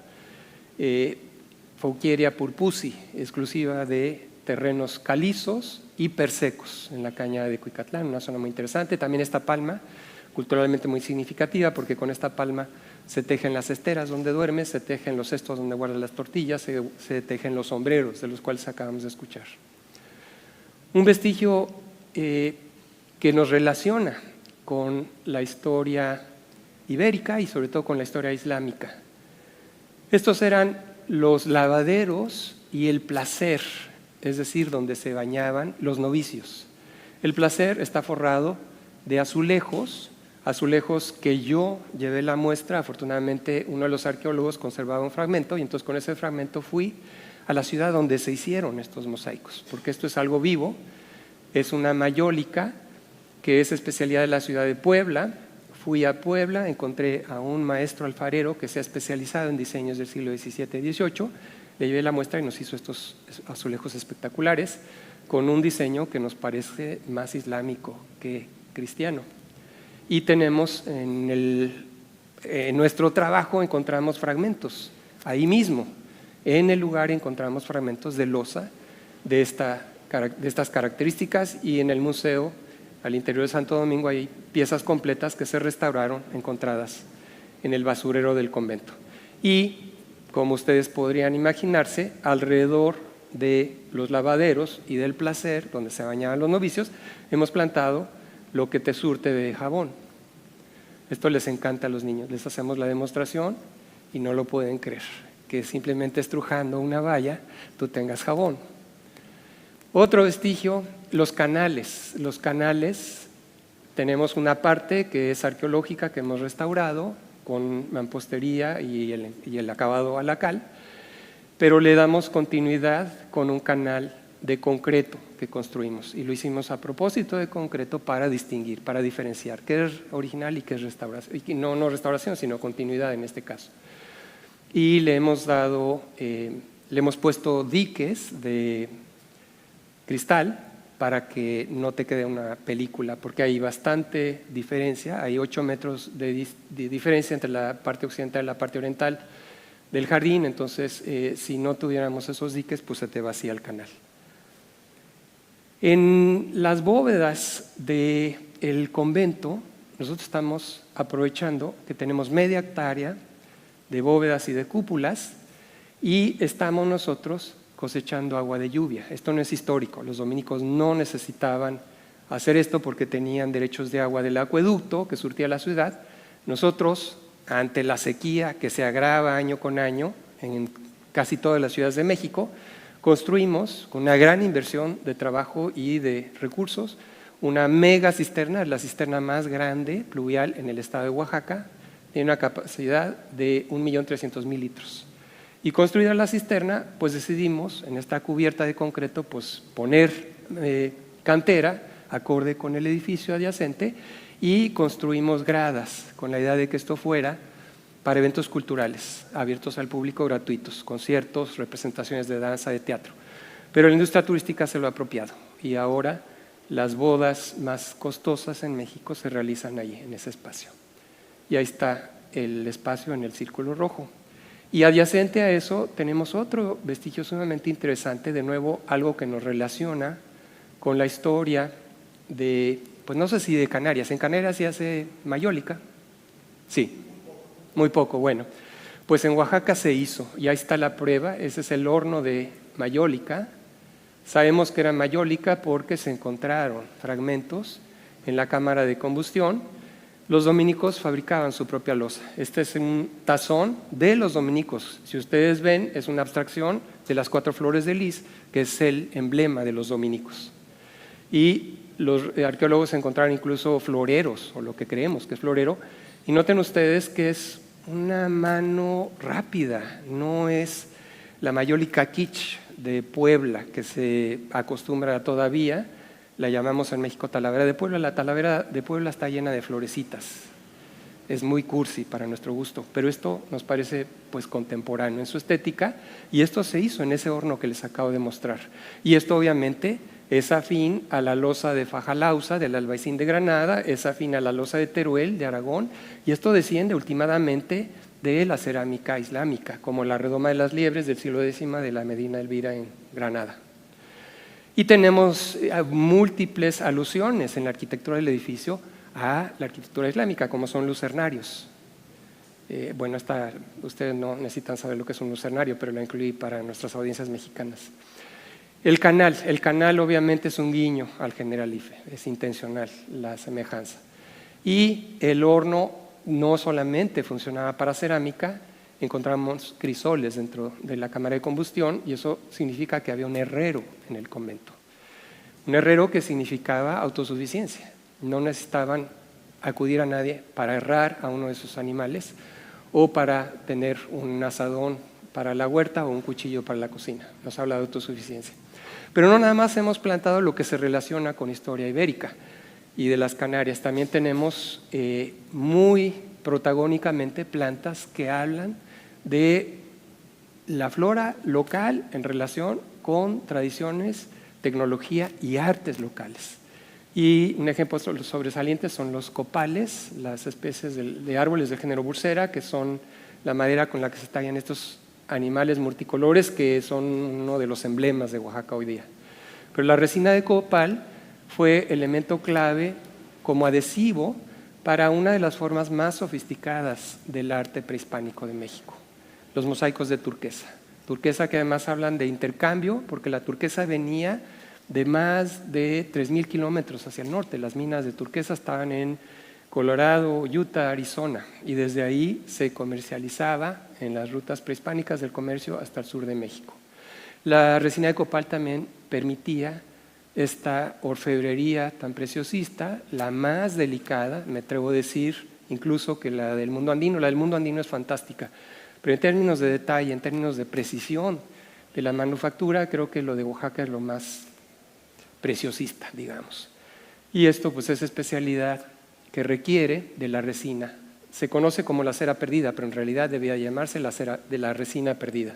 Fouquieria purpusi, exclusiva de terrenos calizos y persecos en la cañada de Cuicatlán, una zona muy interesante. También esta palma, culturalmente muy significativa, porque con esta palma se tejen las esteras donde duermes, se tejen los cestos donde guardas las tortillas, se tejen los sombreros, de los cuales acabamos de escuchar. Un vestigio que nos relaciona con la historia ibérica y sobre todo con la historia islámica. Estos eran los lavaderos y el placer, es decir, donde se bañaban los novicios. El placer está forrado de azulejos que yo llevé la muestra. Afortunadamente uno de los arqueólogos conservaba un fragmento y entonces con ese fragmento fui a la ciudad donde se hicieron estos mosaicos, porque esto es algo vivo, es una mayólica que es especialidad de la ciudad de Puebla. Fui a Puebla, encontré a un maestro alfarero que se ha especializado en diseños del siglo XVII y XVIII, le llevé la muestra y nos hizo estos azulejos espectaculares. con un diseño que nos parece más islámico que cristiano. Y tenemos en nuestro trabajo encontramos fragmentos, ahí mismo, en el lugar encontramos fragmentos de loza de estas características, y en el museo al interior de Santo Domingo hay piezas completas que se restauraron, encontradas en el basurero del convento. Y como ustedes podrían imaginarse, alrededor de los lavaderos y del placer, donde se bañaban los novicios, hemos plantado lo que te surte de jabón. Esto les encanta a los niños, les hacemos la demostración y no lo pueden creer, que simplemente estrujando una valla tú tengas jabón. Otro vestigio, los canales. Los canales, tenemos una parte que es arqueológica que hemos restaurado con mampostería y el acabado a la cal, pero le damos continuidad con un canal de concreto que construimos, y lo hicimos a propósito de concreto para distinguir, para diferenciar qué es original y qué es restauración, y no restauración, sino continuidad en este caso. Y le hemos puesto diques de cristal para que no te quede una película, porque hay bastante diferencia, hay 8 metros de diferencia entre la parte occidental y la parte oriental del jardín. Entonces si no tuviéramos esos diques, pues se te vacía el canal. En las bóvedas del convento, nosotros estamos aprovechando que tenemos media hectárea de bóvedas y de cúpulas, y estamos nosotros cosechando agua de lluvia. Esto no es histórico, los dominicos no necesitaban hacer esto porque tenían derechos de agua del acueducto que surtía la ciudad. Nosotros, ante la sequía que se agrava año con año en casi todas las ciudades de México, construimos con una gran inversión de trabajo y de recursos una mega cisterna, la cisterna más grande pluvial en el estado de Oaxaca, tiene una capacidad de 1.300.000 litros. Y construida la cisterna, pues decidimos en esta cubierta de concreto pues poner cantera acorde con el edificio adyacente, y construimos gradas con la idea de que esto fuera para eventos culturales abiertos al público, gratuitos, conciertos, representaciones de danza, de teatro. Pero la industria turística se lo ha apropiado, y ahora las bodas más costosas en México se realizan ahí, en ese espacio. Y ahí está el espacio en el círculo rojo. Y adyacente a eso tenemos otro vestigio sumamente interesante, de nuevo algo que nos relaciona con la historia de, pues no sé si de Canarias. ¿En Canarias se hace mayólica? Sí, muy poco. Bueno, pues en Oaxaca se hizo, y ahí está la prueba. Ese es el horno de mayólica. Sabemos que era mayólica porque se encontraron fragmentos en la cámara de combustión. Los dominicos fabricaban su propia loza. Este es un tazón de los dominicos. Si ustedes ven, es una abstracción de las 4 flores de lis, que es el emblema de los dominicos. Y los arqueólogos encontraron incluso floreros, o lo que creemos que es florero, y noten ustedes que es una mano rápida, no es la mayólica kitsch de Puebla, que se acostumbra todavía. La llamamos en México Talavera de Puebla. La Talavera de Puebla está llena de florecitas. Es muy cursi para nuestro gusto, pero esto nos parece pues contemporáneo en su estética, y esto se hizo en ese horno que les acabo de mostrar. Y esto obviamente es afín a la loza de Fajalauza, del Albaicín de Granada, es afín a la loza de Teruel, de Aragón, y esto desciende últimamente de la cerámica islámica, como la redoma de las liebres del siglo X de la Medina Elvira en Granada. Y tenemos múltiples alusiones en la arquitectura del edificio a la arquitectura islámica, como son lucernarios. Bueno, ustedes no necesitan saber lo que es un lucernario, pero lo incluí para nuestras audiencias mexicanas. El canal obviamente es un guiño al Generalife, es intencional la semejanza. Y el horno no solamente funcionaba para cerámica, encontramos crisoles dentro de la cámara de combustión, y eso significa que había un herrero en el convento. Un herrero que significaba autosuficiencia. No necesitaban acudir a nadie para herrar a uno de sus animales, o para tener un asadón para la huerta o un cuchillo para la cocina. Nos habla de autosuficiencia. Pero no nada más hemos plantado lo que se relaciona con historia ibérica y de las Canarias. También tenemos muy protagónicamente plantas que hablan de la flora local en relación con tradiciones tecnología y artes locales. Y un ejemplo sobresaliente son los copales, las especies de árboles del género Bursera, que son la madera con la que se tallan estos animales multicolores, que son uno de los emblemas de Oaxaca hoy día. Pero la resina de copal fue elemento clave como adhesivo para una de las formas más sofisticadas del arte prehispánico de México, los mosaicos de turquesa. Turquesa que además hablan de intercambio, porque la turquesa venía de más de 3,000 kilómetros hacia el norte. Las minas de turquesa estaban en Colorado, Utah, Arizona, y desde ahí se comercializaba en las rutas prehispánicas del comercio hasta el sur de México. La resina de copal también permitía esta orfebrería tan preciosista, la más delicada, me atrevo a decir, incluso que la del mundo andino. La del mundo andino es fantástica, pero en términos de detalle, en términos de precisión de la manufactura, creo que lo de Oaxaca es lo más preciosista, digamos. Y esto pues es especialidad que requiere de la resina. Se conoce como la cera perdida, pero en realidad debía llamarse la cera de la resina perdida.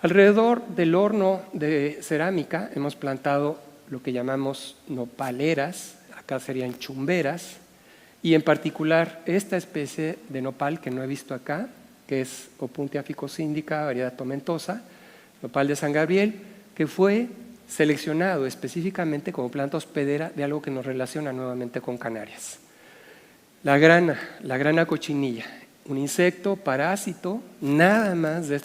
Alrededor del horno de cerámica hemos plantado lo que llamamos nopaleras, acá serían chumberas, y en particular esta especie de nopal que no he visto acá, que es Opuntia ficosíndica, variedad tomentosa, nopal de San Gabriel, que fue seleccionado específicamente como planta hospedera de algo que nos relaciona nuevamente con Canarias. La grana cochinilla, un insecto parásito, nada más de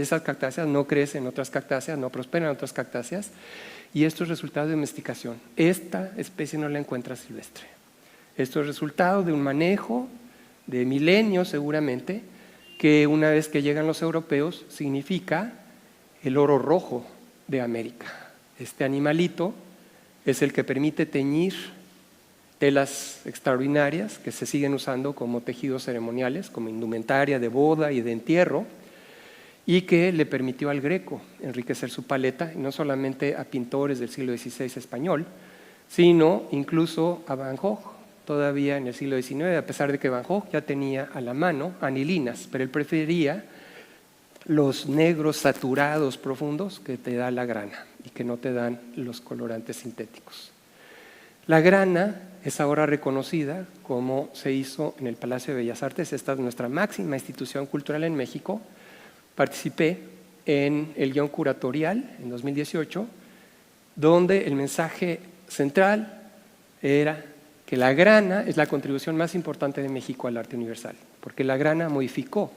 esas cactáceas, no crece en otras cactáceas, no prospera en otras cactáceas, y esto es resultado de domesticación. Esta especie no la encuentra silvestre. Esto es resultado de un manejo de milenios seguramente, que una vez que llegan los europeos significa el oro rojo de América. Este animalito es el que permite teñir telas extraordinarias que se siguen usando como tejidos ceremoniales, como indumentaria de boda y de entierro, y que le permitió al Greco enriquecer su paleta, y no solamente a pintores del siglo XVI español, sino incluso a Van Gogh, todavía en el siglo XIX, a pesar de que Van Gogh ya tenía a la mano anilinas, pero él prefería los negros saturados profundos que te da la grana y que no te dan los colorantes sintéticos. La grana es ahora reconocida como se hizo en el Palacio de Bellas Artes. Esta es nuestra máxima institución cultural en México. Participé en el guión curatorial en 2018, donde el mensaje central era que la grana es la contribución más importante de México al arte universal, porque la grana modificó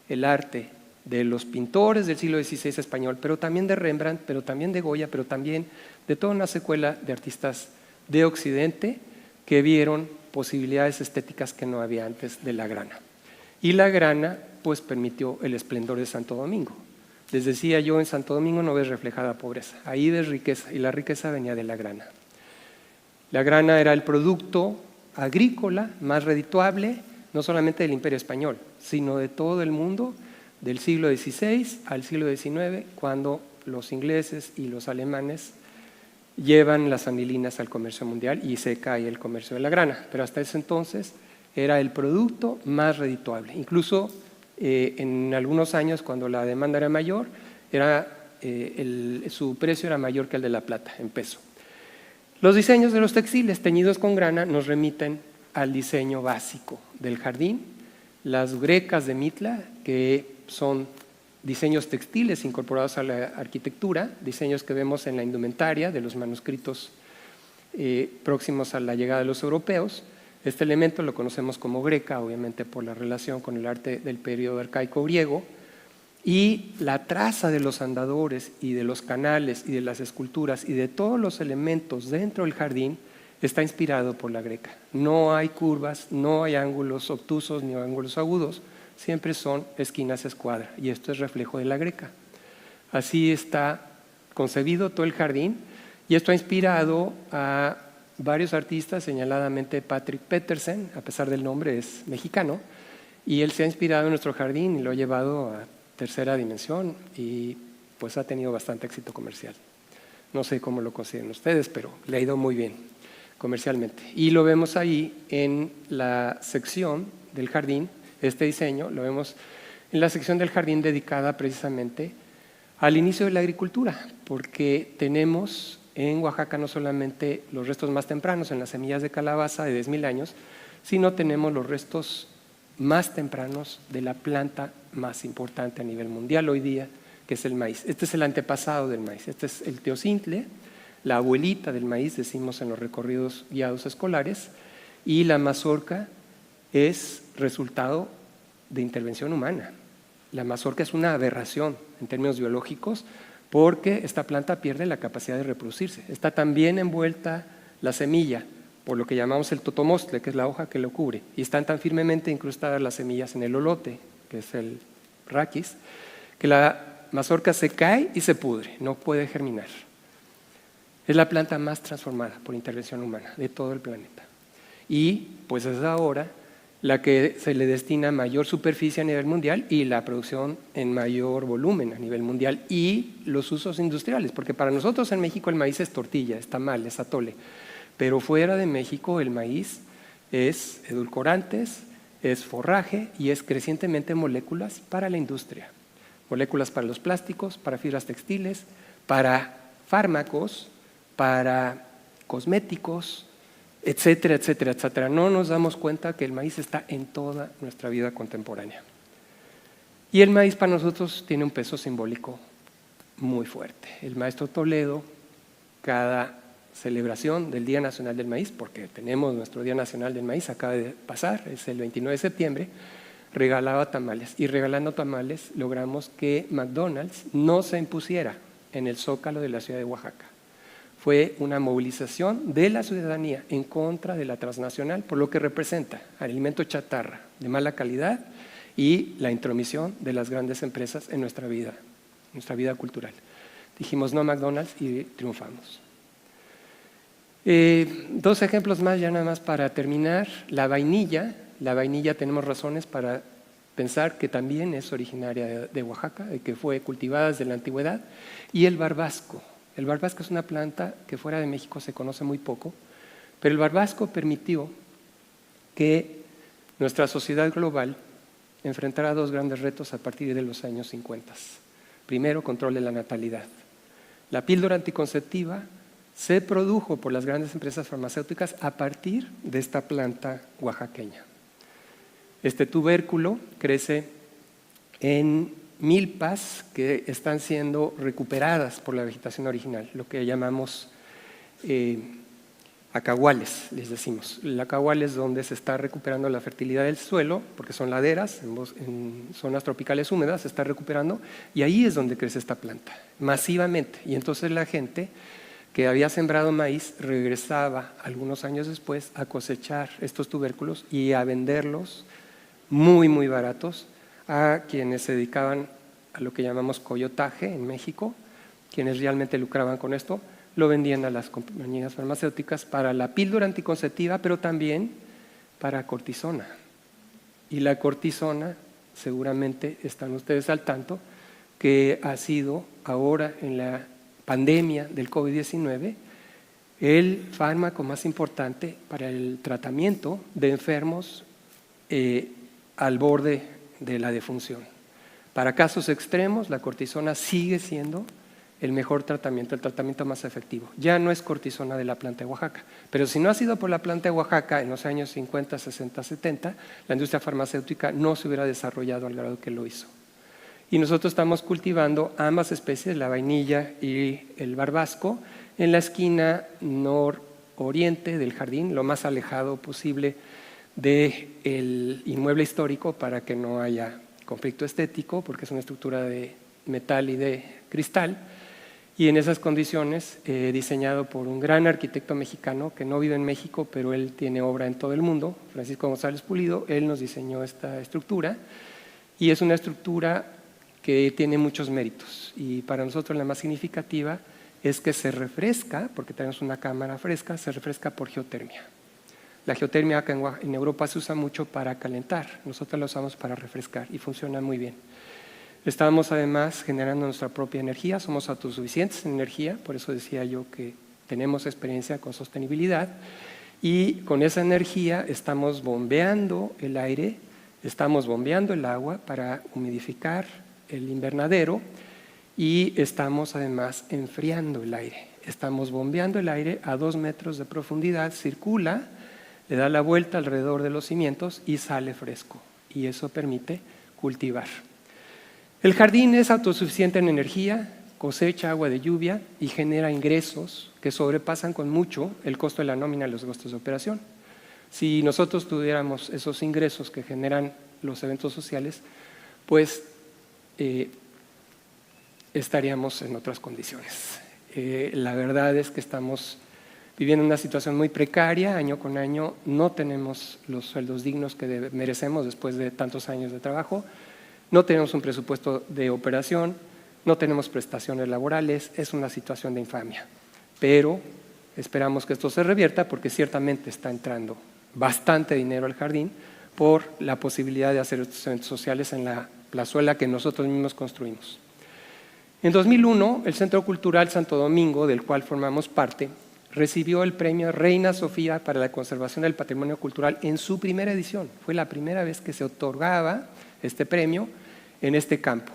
el arte de los pintores del siglo XVI español, pero también de Rembrandt, pero también de Goya, pero también de toda una secuela de artistas de Occidente que vieron posibilidades estéticas que no había antes de la grana. Y la grana pues permitió el esplendor de Santo Domingo. Les decía yo, en Santo Domingo no ves reflejada pobreza, ahí ves riqueza, y la riqueza venía de la grana. La grana era el producto agrícola más redituable, no solamente del Imperio Español, sino de todo el mundo, del siglo XVI al siglo XIX, cuando los ingleses y los alemanes llevan las anilinas al comercio mundial y se cae el comercio de la grana. Pero hasta ese entonces era el producto más redituable. Incluso en algunos años, cuando la demanda era mayor, su precio era mayor que el de la plata en peso. Los diseños de los textiles teñidos con grana nos remiten al diseño básico del jardín. Las grecas de Mitla, que son diseños textiles incorporados a la arquitectura, diseños que vemos en la indumentaria de los manuscritos próximos a la llegada de los europeos. Este elemento lo conocemos como greca, obviamente por la relación con el arte del periodo arcaico griego, y la traza de los andadores y de los canales y de las esculturas y de todos los elementos dentro del jardín está inspirado por la greca. No hay curvas, no hay ángulos obtusos ni ángulos agudos, siempre son esquinas escuadra, y esto es reflejo de la greca. Así está concebido todo el jardín, y esto ha inspirado a varios artistas, señaladamente Patrick Petersen, a pesar del nombre es mexicano, y él se ha inspirado en nuestro jardín y lo ha llevado a tercera dimensión y pues ha tenido bastante éxito comercial. No sé cómo lo consideran ustedes, pero le ha ido muy bien comercialmente. Y lo vemos ahí en la sección del jardín, este diseño lo vemos en la sección del jardín dedicada precisamente al inicio de la agricultura, porque tenemos en Oaxaca no solamente los restos más tempranos en las semillas de calabaza de 10,000 años, sino tenemos los restos más tempranos de la planta más importante a nivel mundial hoy día, que es el maíz. Este es el antepasado del maíz, este es el teocintle, la abuelita del maíz, decimos en los recorridos guiados escolares, y la mazorca es resultado de intervención humana. La mazorca es una aberración en términos biológicos porque esta planta pierde la capacidad de reproducirse. Está también envuelta la semilla por lo que llamamos el totomostle, que es la hoja que lo cubre, y están tan firmemente incrustadas las semillas en el olote, que es el raquis, que la mazorca se cae y se pudre, no puede germinar. Es la planta más transformada por intervención humana de todo el planeta. Y pues es ahora la que se le destina mayor superficie a nivel mundial y la producción en mayor volumen a nivel mundial y los usos industriales, porque para nosotros en México el maíz es tortilla, es tamal, es atole, pero fuera de México el maíz es edulcorantes, es forraje y es crecientemente moléculas para la industria, moléculas para los plásticos, para fibras textiles, para fármacos, para cosméticos, etcétera, etcétera, etcétera. No nos damos cuenta que el maíz está en toda nuestra vida contemporánea. Y el maíz para nosotros tiene un peso simbólico muy fuerte. El maestro Toledo, cada celebración del Día Nacional del Maíz, porque tenemos nuestro Día Nacional del Maíz, acaba de pasar, es el 29 de septiembre, regalaba tamales. Y regalando tamales logramos que McDonald's no se impusiera en el Zócalo de la ciudad de Oaxaca. Fue una movilización de la ciudadanía en contra de la transnacional por lo que representa alimento chatarra de mala calidad y la intromisión de las grandes empresas en nuestra vida cultural. Dijimos no a McDonald's y triunfamos. Dos ejemplos más ya nada más para terminar. La vainilla tenemos razones para pensar que también es originaria de Oaxaca, de que fue cultivada desde la antigüedad, y el barbasco. El barbasco es una planta que fuera de México se conoce muy poco, pero el barbasco permitió que nuestra sociedad global enfrentara dos grandes retos a partir de los años 50. Primero, control de la natalidad. La píldora anticonceptiva se produjo por las grandes empresas farmacéuticas a partir de esta planta oaxaqueña. Este tubérculo crece en milpas que están siendo recuperadas por la vegetación original, lo que llamamos acahuales, les decimos. El acahual es donde se está recuperando la fertilidad del suelo, porque son laderas, en zonas tropicales húmedas se está recuperando, y ahí es donde crece esta planta, masivamente. Y entonces la gente que había sembrado maíz regresaba algunos años después a cosechar estos tubérculos y a venderlos muy, muy baratos a quienes se dedicaban a lo que llamamos coyotaje en México, quienes realmente lucraban con esto, lo vendían a las compañías farmacéuticas para la píldora anticonceptiva, pero también para cortisona. Y la cortisona, seguramente están ustedes al tanto, que ha sido ahora en la pandemia del COVID-19 el fármaco más importante para el tratamiento de enfermos al borde de la defunción. Para casos extremos, la cortisona sigue siendo el mejor tratamiento, el tratamiento más efectivo. Ya no es cortisona de la planta de Oaxaca, pero si no ha sido por la planta de Oaxaca en los años 50, 60, 70, la industria farmacéutica no se hubiera desarrollado al grado que lo hizo. Y nosotros estamos cultivando ambas especies, la vainilla y el barbasco, en la esquina nororiente del jardín, lo más alejado posible del inmueble histórico para que no haya conflicto estético, porque es una estructura de metal y de cristal, y en esas condiciones, diseñado por un gran arquitecto mexicano que no vive en México, pero él tiene obra en todo el mundo, Francisco González Pulido, él nos diseñó esta estructura, y es una estructura que tiene muchos méritos, y para nosotros la más significativa es que se refresca, porque tenemos una cámara fresca, se refresca por geotermia. La geotermia acá en Europa se usa mucho para calentar, nosotros la usamos para refrescar y funciona muy bien. Estamos además generando nuestra propia energía, somos autosuficientes en energía, por eso decía yo que tenemos experiencia con sostenibilidad, y con esa energía estamos bombeando el aire, estamos bombeando el agua para humidificar el invernadero, y estamos además enfriando el aire. Estamos bombeando el aire a 2 metros de profundidad, circula, le da la vuelta alrededor de los cimientos y sale fresco. Y eso permite cultivar. El jardín es autosuficiente en energía, cosecha agua de lluvia y genera ingresos que sobrepasan con mucho el costo de la nómina y los gastos de operación. Si nosotros tuviéramos esos ingresos que generan los eventos sociales, pues estaríamos en otras condiciones. La verdad es que estamos viviendo una situación muy precaria, año con año no tenemos los sueldos dignos que merecemos después de tantos años de trabajo, no tenemos un presupuesto de operación, no tenemos prestaciones laborales, es una situación de infamia. Pero esperamos que esto se revierta porque ciertamente está entrando bastante dinero al jardín por la posibilidad de hacer estos eventos sociales en la plazuela que nosotros mismos construimos. En 2001, el Centro Cultural Santo Domingo, del cual formamos parte, recibió el premio Reina Sofía para la conservación del patrimonio cultural en su primera edición. Fue la primera vez que se otorgaba este premio en este campo.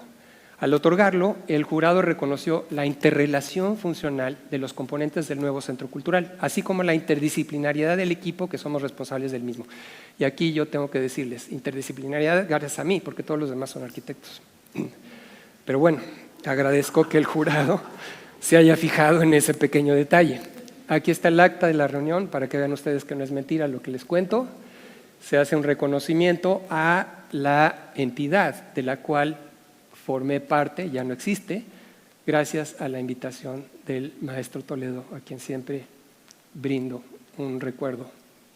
Al otorgarlo, el jurado reconoció la interrelación funcional de los componentes del nuevo centro cultural, así como la interdisciplinariedad del equipo que somos responsables del mismo. Y aquí yo tengo que decirles, interdisciplinariedad gracias a mí, porque todos los demás son arquitectos. Pero bueno, agradezco que el jurado se haya fijado en ese pequeño detalle. Aquí está el acta de la reunión para que vean ustedes que no es mentira lo que les cuento. Se hace un reconocimiento a la entidad de la cual formé parte, ya no existe, gracias a la invitación del maestro Toledo, a quien siempre brindo un recuerdo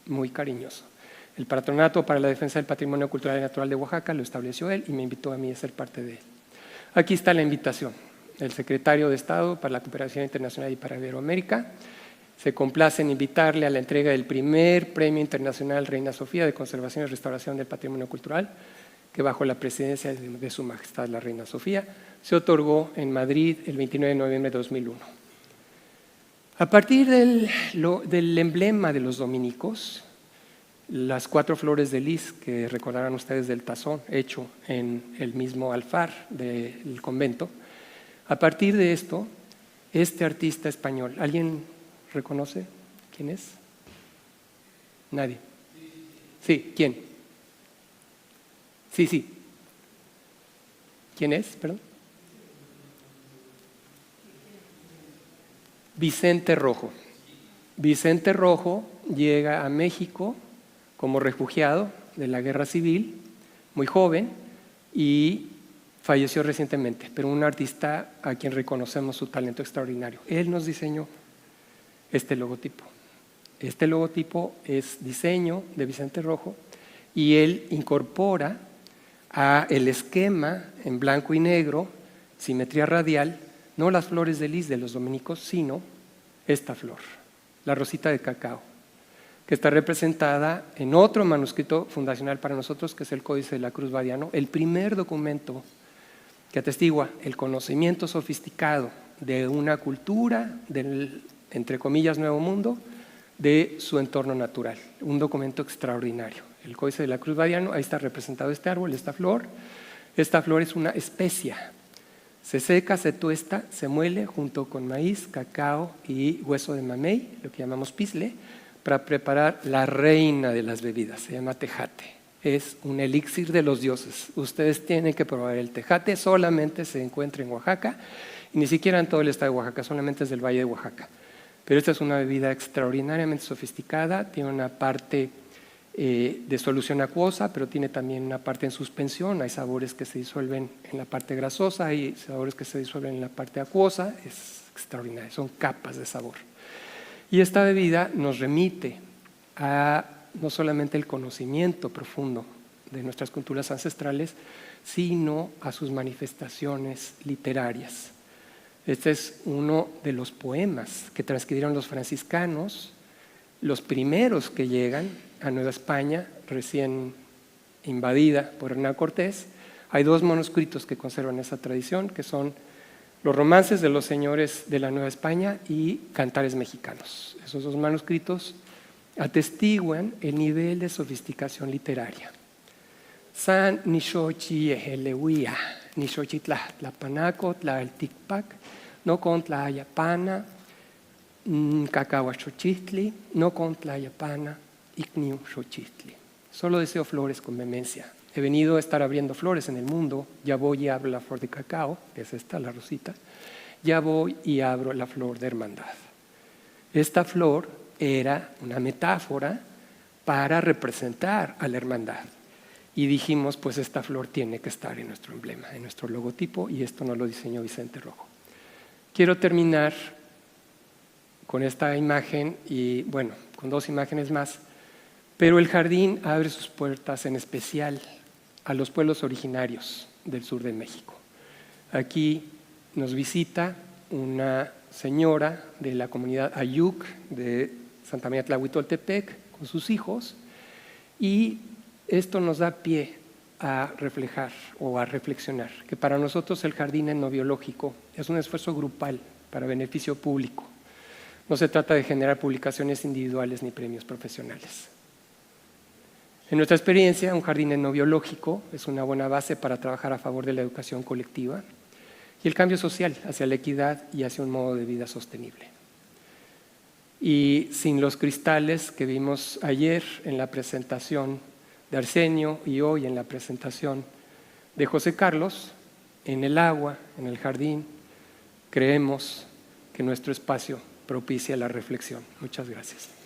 muy cariñoso. El Patronato para la Defensa del Patrimonio Cultural y Natural de Oaxaca lo estableció él y me invitó a mí a ser parte de él. Aquí está la invitación. El secretario de Estado para la Cooperación Internacional y para Iberoamérica se complace en invitarle a la entrega del primer Premio Internacional Reina Sofía de Conservación y Restauración del Patrimonio Cultural, que bajo la presidencia de Su Majestad la Reina Sofía se otorgó en Madrid el 29 de noviembre de 2001. A partir del emblema de los dominicos, las 4 flores de lis que recordarán ustedes del tazón hecho en el mismo alfar del convento, a partir de esto, este artista español, ¿alguien reconoce quién es? Nadie. Sí, ¿quién? Sí. ¿Quién es? Perdón. Vicente Rojo. Vicente Rojo llega a México como refugiado de la Guerra Civil, muy joven, y falleció recientemente, pero un artista a quien reconocemos su talento extraordinario. Él nos diseñó este logotipo. Este logotipo es diseño de Vicente Rojo y él incorpora a el esquema en blanco y negro, simetría radial, no las flores de lis de los dominicos, sino esta flor, la rosita de cacao, que está representada en otro manuscrito fundacional para nosotros, que es el Códice de la Cruz Badiano, el primer documento que atestigua el conocimiento sofisticado de una cultura del, entre comillas, Nuevo Mundo, de su entorno natural. Un documento extraordinario. El Códice de la Cruz Badiano, ahí está representado este árbol, esta flor. Esta flor es una especia. Se seca, se tuesta, se muele junto con maíz, cacao y hueso de mamey, lo que llamamos pisle, para preparar la reina de las bebidas. Se llama tejate. Es un elixir de los dioses. Ustedes tienen que probar el tejate. Solamente se encuentra en Oaxaca y ni siquiera en todo el estado de Oaxaca, solamente es del Valle de Oaxaca. Pero esta es una bebida extraordinariamente sofisticada, tiene una parte de solución acuosa, pero tiene también una parte en suspensión. Hay sabores que se disuelven en la parte grasosa, hay sabores que se disuelven en la parte acuosa. Es extraordinario, son capas de sabor. Y esta bebida nos remite a no solamente el conocimiento profundo de nuestras culturas ancestrales, sino a sus manifestaciones literarias. Este es uno de los poemas que transcribieron los franciscanos, los primeros que llegan a Nueva España, recién invadida por Hernán Cortés. Hay 2 manuscritos que conservan esa tradición, que son los romances de los señores de la Nueva España y cantares mexicanos. Esos 2 manuscritos atestiguan el nivel de sofisticación literaria. San Nishochi Ehelewia, Nixochitlahtlapanako, tlaltikpak, nokontlayapana, cacahuachochitli, nokontlayapana, ikniu xochitli. Solo deseo flores con vehemencia. He venido a estar abriendo flores en el mundo. Ya voy y abro la flor de cacao, que es esta, la rosita. Ya voy y abro la flor de hermandad. Esta flor era una metáfora para representar a la hermandad. Y dijimos, pues esta flor tiene que estar en nuestro emblema, en nuestro logotipo, y esto nos lo diseñó Vicente Rojo. Quiero terminar con esta imagen y, bueno, con dos imágenes más, pero el jardín abre sus puertas en especial a los pueblos originarios del sur de México. Aquí nos visita una señora de la comunidad Ayuk de Santa María Tlahuitoltepec con sus hijos, y esto nos da pie a reflejar o a reflexionar que para nosotros el jardín etnobiológico es un esfuerzo grupal para beneficio público. No se trata de generar publicaciones individuales ni premios profesionales. En nuestra experiencia, un jardín etnobiológico es una buena base para trabajar a favor de la educación colectiva y el cambio social hacia la equidad y hacia un modo de vida sostenible. Y sin los cristales que vimos ayer en la presentación de Arsenio y hoy en la presentación de José Carlos, en el agua, en el jardín, creemos que nuestro espacio propicia la reflexión. Muchas gracias.